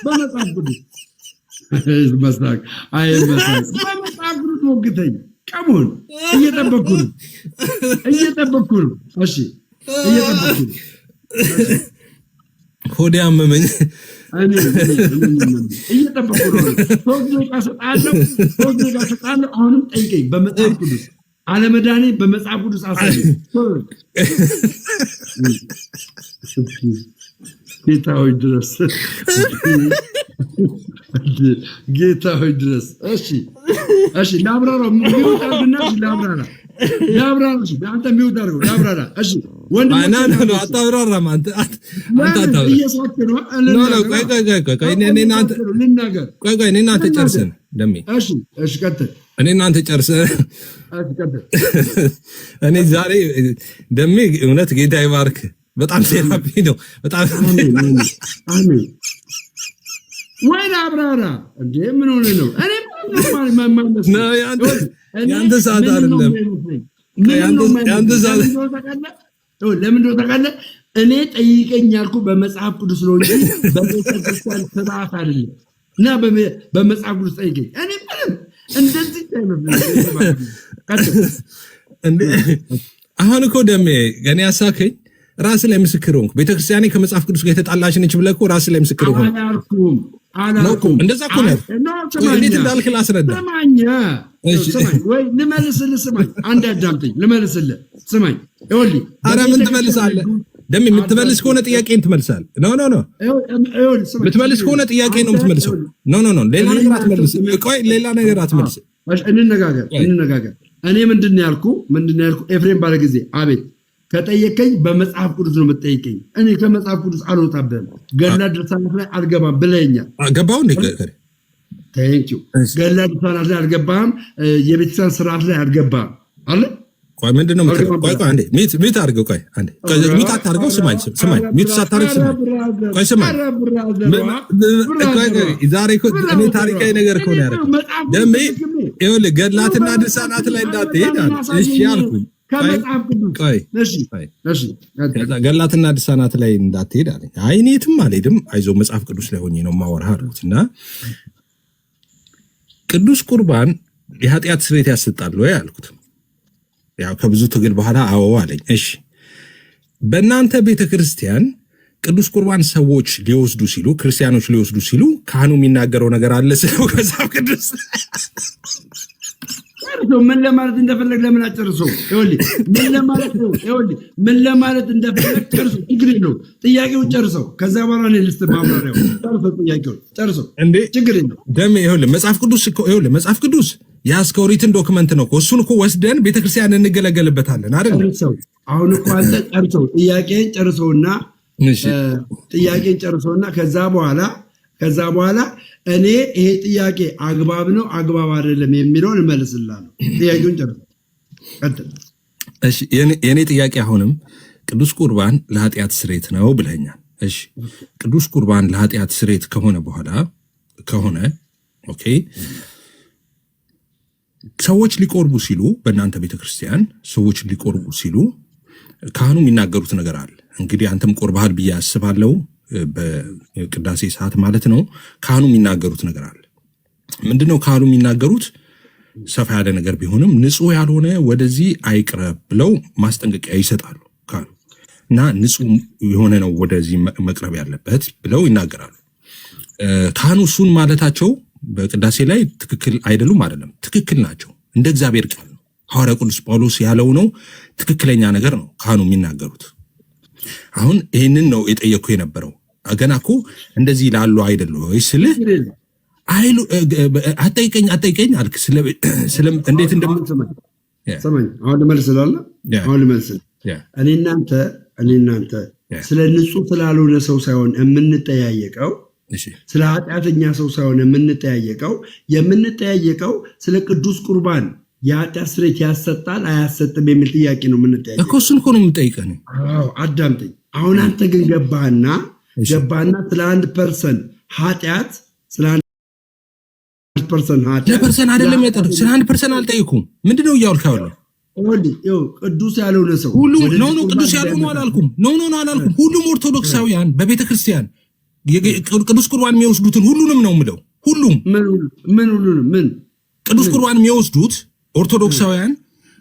በመጽሐፍ ቅዱስ መስራቅ በመጽሐፍ ቅዱስ ሞግተኝ። ካሞን እየጠበኩ ነው። እሺ እየጠበኩ ነው። ሆዴ አመመኝ። እየጠበኩ ነው። 3 ደቂቃ ሰጣለሁ። አሁንም ጠይቀኝ በመጽሐፍ ቅዱስ አለመዳኔ በመጽሐፍ ቅዱስ አሳይ። ጌታዊ ድረስ እሺ ላብራራው። አንተ ሚውት አድርገው ላብራራ። እሺ አታብራራም አንተ እኔ እናንተ ጨርሰን ደሜ። እሺ ቀጥል። እኔ እናንተ ጨርሰን እኔ ዛሬ ደሜ እውነት ጌታ ይባርክ። በጣም ቴራፒ ነው። በጣም አሜን። ወይ አብራራ እንዴ ምን ሆነ ነው? እኔ ያንተ ሰዓት አይደለም። ያንተ ሰዓት ለምን እንደው ታውቃለህ? እኔ ጠይቀኝ ያልኩ በመጽሐፍ ቅዱስ ነው እንጂ በቤተክርስቲያን ስርዓት አይደለም። እና በመጽሐፍ ቅዱስ ጠይቀኝ። እኔ ምንም እንደዚህ አሁን እኮ ደሜ ገና ያሳከኝ ራስ ላይ ምስክር ሆንኩ። ቤተክርስቲያኔ ከመጽሐፍ ቅዱስ ጋር የተጣላች ነች ብለህ እኮ ራስ ላይ ምስክር ሆንኩ። እንደዛ እኮ ነው። እንዴት እንዳልክ ላስረዳ። ስማኝ ወይ ልመልስልህ። ስማኝ አንድ አዳምጠኝ፣ ልመልስልህ። ስማኝ ይኸውልህ። ኧረ ምን ትመልሳለህ ደሜ? የምትመልስ ከሆነ ጥያቄን ትመልሳለህ። ኖ የምትመልስ ከሆነ ጥያቄ ነው የምትመልሰው። ኖ ሌላ ነገር አትመልስም። ቆይ ሌላ ነገር አትመልስም። እንነጋገር። እኔ ምንድን ነው ያልኩ? ኤፍሬም ባለ ጊዜ አቤት ከጠየቀኝ በመጽሐፍ ቅዱስ ነው የምትጠይቀኝ። እኔ ከመጽሐፍ ቅዱስ አልወጣብህም። ገድላ ድርሳናት ላይ አልገባም ብለኸኛል። ገባሁ እንዴ? ቴንኪው። ገድላ ድርሳናት ላይ አልገባህም። የቤተክርስቲያን ስርዓት ላይ አልገባህም አለ። ቆይ ምንድን ነው ቆይ አንዴ ሚት አድርገው። ቆይ አንዴ ሚት አታድርገው። ስማኝ ሚት ሳታደርግ ስማኝ። ቆይ ስማኝ። ዛሬ እኮ እኔ ታሪካዊ ነገር ከሆነ ያደረገው ደሜ ይኸውልህ፣ ገድላትና ድርሳናት ላይ እንዳትሄድ አለ። እሺ አልኩኝ። ገድላትና ድርሳናት ላይ እንዳትሄድ አለኝ። አይ እኔ የትም አልሄድም፣ አይዞህ መጽሐፍ ቅዱስ ላይ ሆኜ ነው የማወራህ አልኩት። እና ቅዱስ ቁርባን የኃጢአት ስርየት ያሰጣል ወይ አልኩት። ያው ከብዙ ትግል በኋላ አዎ አለኝ። እሺ በእናንተ ቤተክርስቲያን ቅዱስ ቁርባን ሰዎች ሊወስዱ ሲሉ፣ ክርስቲያኖች ሊወስዱ ሲሉ ካህኑ የሚናገረው ነገር አለ ስለው መጽሐፍ ቅዱስ ጨርሰው ምን ለማለት እንደፈለግ ለምን አጨርሰው? ይኸውልህ ምን ለማለት ነው? ይኸውልህ ምን ለማለት እንደፈለግ ጨርሰው። ችግር የለውም ጥያቄውን ጨርሰው። ከዛ በኋላ እኔ ልስጥ ማብራሪያው። ጨርሰው ጥያቄውን ጨርሰው። እንዴ ችግር የለውም። ደም ይኸውልህ መጽሐፍ ቅዱስ እኮ ይኸውልህ መጽሐፍ ቅዱስ ያስከው ሪትን ዶክመንት ነው እኮ እሱን እኮ ወስደን ቤተክርስቲያን እንገለገልበታለን አይደል? ጨርሰው። አሁን እኮ አንተ ጨርሰው ጥያቄን ጨርሰውና ጥያቄን ጨርሰውና ከዛ በኋላ እኔ ይሄ ጥያቄ አግባብ ነው አግባብ አይደለም የሚለውን እመልስልሃለሁ። ጥያቄውን ጨርሰው ቀጥል። እሺ የኔ ጥያቄ አሁንም ቅዱስ ቁርባን ለኃጢአት ስርየት ነው ብለኛል። እሺ ቅዱስ ቁርባን ለኃጢአት ስርየት ከሆነ ኦኬ ሰዎች ሊቆርቡ ሲሉ በእናንተ ቤተክርስቲያን ሰዎች ሊቆርቡ ሲሉ ካህኑ የሚናገሩት ነገር አለ። እንግዲህ አንተም ቆርባሃል ብዬ አስባለሁ። በቅዳሴ ሰዓት ማለት ነው። ካህኑ የሚናገሩት ነገር አለ። ምንድነው ካህኑ የሚናገሩት? ሰፋ ያለ ነገር ቢሆንም ንጹህ ያልሆነ ወደዚህ አይቅረብ ብለው ማስጠንቀቂያ ይሰጣሉ ካህኑ እና ንጹህ የሆነ ነው ወደዚህ መቅረብ ያለበት ብለው ይናገራሉ። ካህኑ እሱን ማለታቸው በቅዳሴ ላይ ትክክል አይደሉም አይደለም፣ ትክክል ናቸው። እንደ እግዚአብሔር ቃል ነው። ሐዋርያ ቅዱስ ጳውሎስ ያለው ነው፣ ትክክለኛ ነገር ነው ካህኑ የሚናገሩት። አሁን ይህንን ነው የጠየኩ የነበረው። ገና እኮ እንደዚህ ላሉ አይደሉ ወይ ስልህ አይሉ አጠይቀኝ አልክ። እንዴት ሰማኝ። አሁን ልመልስልሃለሁ። እኔ እናንተ ስለ ንጹህ ስላልሆነ ሰው ሳይሆን የምንጠያየቀው፣ ስለ ኃጢአተኛ ሰው ሳይሆን የምንጠያየቀው ስለ ቅዱስ ቁርባን የኃጢአት ስርየት ያሰጣል አያሰጥም የሚል ጥያቄ ነው የምንጠያየው እኮ። እሱን እኮ ነው የምጠይቀህ። አዳምጠኝ። አሁን አንተ ግን ገባህና ስለ 1% ኃጢአት ለፐርሰን አይደለም ያጠር ስለ 1% አልጠይኩም። ምንድነው እያልክ ያለው? ቅዱስ ያልሆነ ሰው ሁሉም ነው ቅዱስ ያልሆነ አላልኩም። አላልኩም። ሁሉም ኦርቶዶክሳውያን በቤተክርስቲያን ቅዱስ ቁርባን የሚወስዱትን ሁሉንም ነው የምለው። ሁሉም ምን ቅዱስ ቁርባን የሚወስዱት ኦርቶዶክሳውያን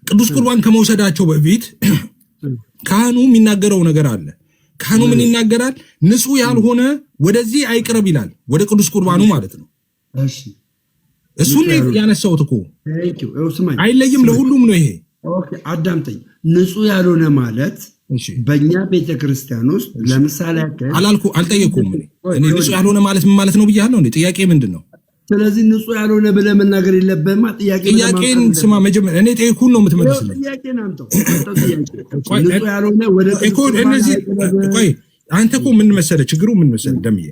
ቅዱስ ቁርባን ከመውሰዳቸው በፊት ካህኑ የሚናገረው ነገር አለ። ካህኑ ምን ይናገራል? ንጹህ ያልሆነ ወደዚህ አይቅረብ ይላል፣ ወደ ቅዱስ ቁርባኑ ማለት ነው። እሱን ያነሳሁት እኮ አይለይም፣ ለሁሉም ነው ይሄ። አዳምጠኝ። ንጹህ ያልሆነ ማለት በእኛ ቤተክርስቲያን ውስጥ ለምሳሌ አልጠየኩም። እኔ ንጹህ ያልሆነ ማለት ምን ማለት ነው ብያለሁ። ጥያቄ ምንድን ነው? ስለዚህ ንጹህ ያልሆነ ብለህ መናገር የለብህማ። ጥያቄን ስማ መጀመሪያ። እኔ ጠይኩን ነው የምትመልስልኝ። አንተ እኮ ምን መሰለህ ችግሩ ምን መሰለህ ደምዬ፣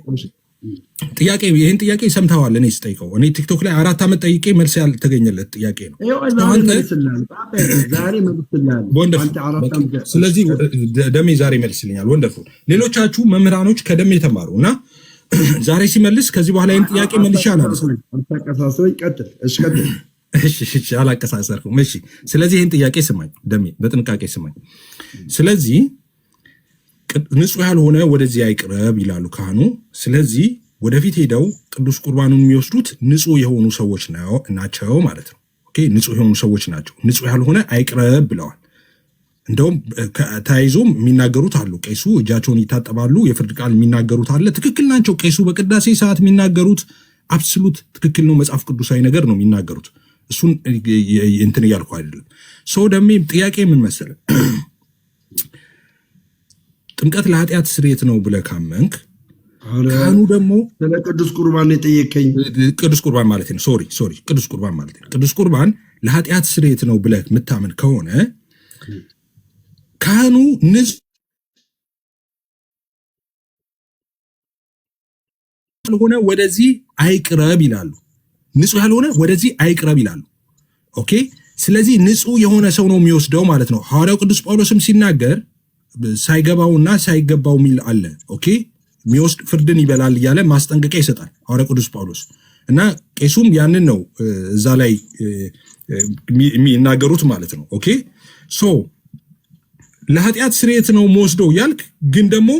ይህን ጥያቄ ሰምተዋል። እኔ ስጠይቀው እኔ ቲክቶክ ላይ 4 ዓመት ጠይቄ መልስ ያልተገኘለት ጥያቄ ነው። ስለዚህ ደሜ ዛሬ መልስልኛል። ወንደርፉል። ሌሎቻችሁ መምህራኖች ከደሜ የተማሩ እና ዛሬ ሲመልስ ከዚህ በኋላ ይህን ጥያቄ መልሼ አላቀሳሰርኩም። እሺ፣ ስለዚህ ይህን ጥያቄ ስማኝ ደሜ፣ በጥንቃቄ ስማኝ። ስለዚህ ንጹህ ያልሆነ ወደዚህ አይቅረብ ይላሉ ካህኑ። ስለዚህ ወደፊት ሄደው ቅዱስ ቁርባኑን የሚወስዱት ንጹህ የሆኑ ሰዎች ናቸው ማለት ነው። ንጹህ የሆኑ ሰዎች ናቸው። ንጹህ ያልሆነ አይቅረብ ብለዋል። እንደውም ተያይዞም የሚናገሩት አሉ። ቄሱ እጃቸውን ይታጠባሉ፣ የፍርድ ቃል የሚናገሩት አለ። ትክክል ናቸው። ቄሱ በቅዳሴ ሰዓት የሚናገሩት አብስሉት ትክክል ነው። መጽሐፍ ቅዱሳዊ ነገር ነው የሚናገሩት። እሱን እንትን እያልኩ አይደለም። ሰው ደሜ ጥያቄ ምን መሰለህ፣ ጥምቀት ለኃጢአት ስርየት ነው ብለህ ካመንክ ካህኑ ደግሞ ስለ ቅዱስ ቁርባን የጠየቀኝ ቅዱስ ቁርባን ማለት ነው። ሶሪ ቅዱስ ቁርባን ማለት ነው። ቅዱስ ቁርባን ለኃጢአት ስርየት ነው ብለህ የምታመን ከሆነ ካህኑ ንጹህ ያልሆነ ወደዚህ አይቅረብ ይላሉ። ንጹህ ያልሆነ ወደዚህ አይቅረብ ይላሉ። ኦኬ። ስለዚህ ንጹህ የሆነ ሰው ነው የሚወስደው ማለት ነው። ሐዋርያው ቅዱስ ጳውሎስም ሲናገር ሳይገባውና ሳይገባው የሚል አለ። ኦኬ። የሚወስድ ፍርድን ይበላል እያለ ማስጠንቀቂያ ይሰጣል ሐዋርያው ቅዱስ ጳውሎስ እና ቄሱም ያንን ነው እዛ ላይ የሚናገሩት ማለት ነው። ኦኬ። ሶ ለኃጢአት ስርየት ነው የሚወስደው ያልክ፣ ግን ደግሞ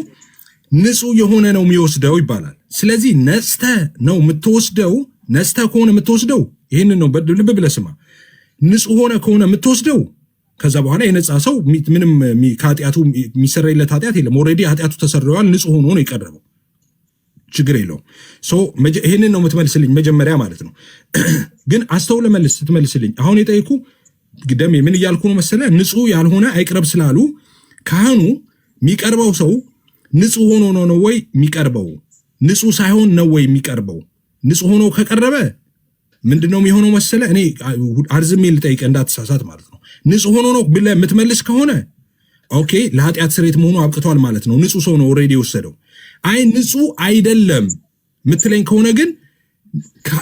ንጹህ የሆነ ነው የሚወስደው ይባላል። ስለዚህ ነጽተህ ነው የምትወስደው። ነጽተህ ከሆነ የምትወስደው ይህንን ነው። ልብ ብለህ ስማ። ንጹህ ሆነ ከሆነ የምትወስደው ከዛ በኋላ የነጻ ሰው ምንም ከኃጢአቱ የሚሰረይለት ኃጢአት የለም። ኦልሬዲ ኃጢአቱ ተሰርዋል። ንጹህ ሆኖ ነው የቀረበው። ችግር የለውም። ይህንን ነው የምትመልስልኝ መጀመሪያ ማለት ነው። ግን አስተውለህ መልስ ስትመልስልኝ አሁን የጠየኩ ደሜ ምን እያልኩ ነው መሰለህ? ንጹህ ያልሆነ አይቅረብ ስላሉ ካህኑ የሚቀርበው ሰው ንጹህ ሆኖ ነው ወይ የሚቀርበው? ንጹህ ሳይሆን ነው ወይ የሚቀርበው? ንጹህ ሆኖ ከቀረበ ምንድነው የሚሆነው መሰለህ? እኔ አርዝሜ ልጠይቅ እንዳትሳሳት ማለት ነው። ንጹህ ሆኖ ነው ብለህ የምትመልስ ከሆነ ኦኬ፣ ለኃጢአት ስርየት መሆኑ አብቅቷል ማለት ነው። ንጹህ ሰው ነው ኦልሬዲ የወሰደው። አይ ንጹህ አይደለም ምትለኝ ከሆነ ግን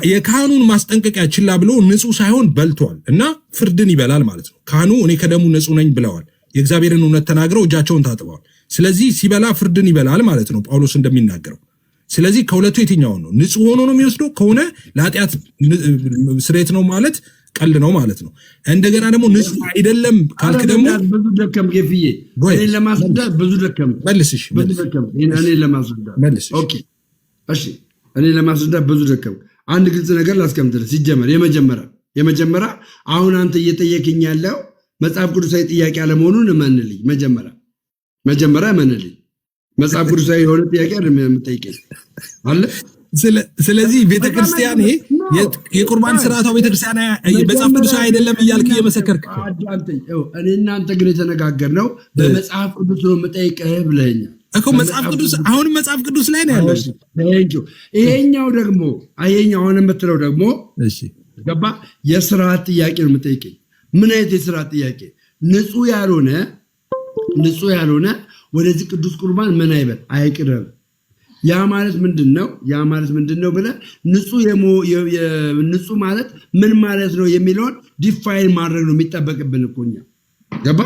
የካህኑን ማስጠንቀቂያ ችላ ብሎ ንጹህ ሳይሆን በልቷል እና ፍርድን ይበላል ማለት ነው። ካህኑ እኔ ከደሙ ንጹህ ነኝ ብለዋል። የእግዚአብሔርን እውነት ተናግረው እጃቸውን ታጥበዋል። ስለዚህ ሲበላ ፍርድን ይበላል ማለት ነው ጳውሎስ እንደሚናገረው። ስለዚህ ከሁለቱ የትኛውን ነው? ንጹህ ሆኖ ነው የሚወስደው ከሆነ ለኃጢአት ስርየት ነው ማለት ቀልድ ነው ማለት ነው። እንደገና ደግሞ ንጹህ አይደለም ካልክ ደግሞ ብዙ ደከም ገፍዬ እኔ ለማስረዳት ብዙ ደከም መልስሽ ብዙ ደከም እኔ ለማስረዳት መልስሽ። ኦኬ እሺ፣ እኔ ለማስረዳት ብዙ ደከም። አንድ ግልጽ ነገር ላስቀምጥልህ። ሲጀመር የመጀመሪያ አሁን አንተ እየጠየቅኝ ያለው መጽሐፍ ቅዱሳዊ ጥያቄ አለመሆኑን እመንልኝ። መጀመሪያ እመንልኝ። መጽሐፍ ቅዱሳዊ የሆነ ጥያቄ የምጠይቀኝ አለ። ስለዚህ ቤተክርስቲያን የቁርባን ስርዓቷ ቤተክርስቲያን መጽሐፍ ቅዱሳዊ አይደለም እያልክ እየመሰከርክ እኔ እናንተ ግን የተነጋገርነው በመጽሐፍ ቅዱስ ነው የምጠይቅህ ብለኸኛል እኮ። መጽሐፍ ቅዱስ አሁንም መጽሐፍ ቅዱስ ላይ ነው ያለው። ይሄኛው ደግሞ አሁን የምትለው ደግሞ ገባ የስርዓት ጥያቄ ነው የምጠይቀኝ። ምን አይነት የስርዓት ጥያቄ? ንጹህ ያልሆነ ወደዚህ ቅዱስ ቁርባን ምን አይበል አይቅረብ። ያ ማለት ምንድነው ብለህ ንጹህ ማለት ምን ማለት ነው የሚለውን ዲፋይን ማድረግ ነው የሚጠበቅብን እኮ እኛ ገባ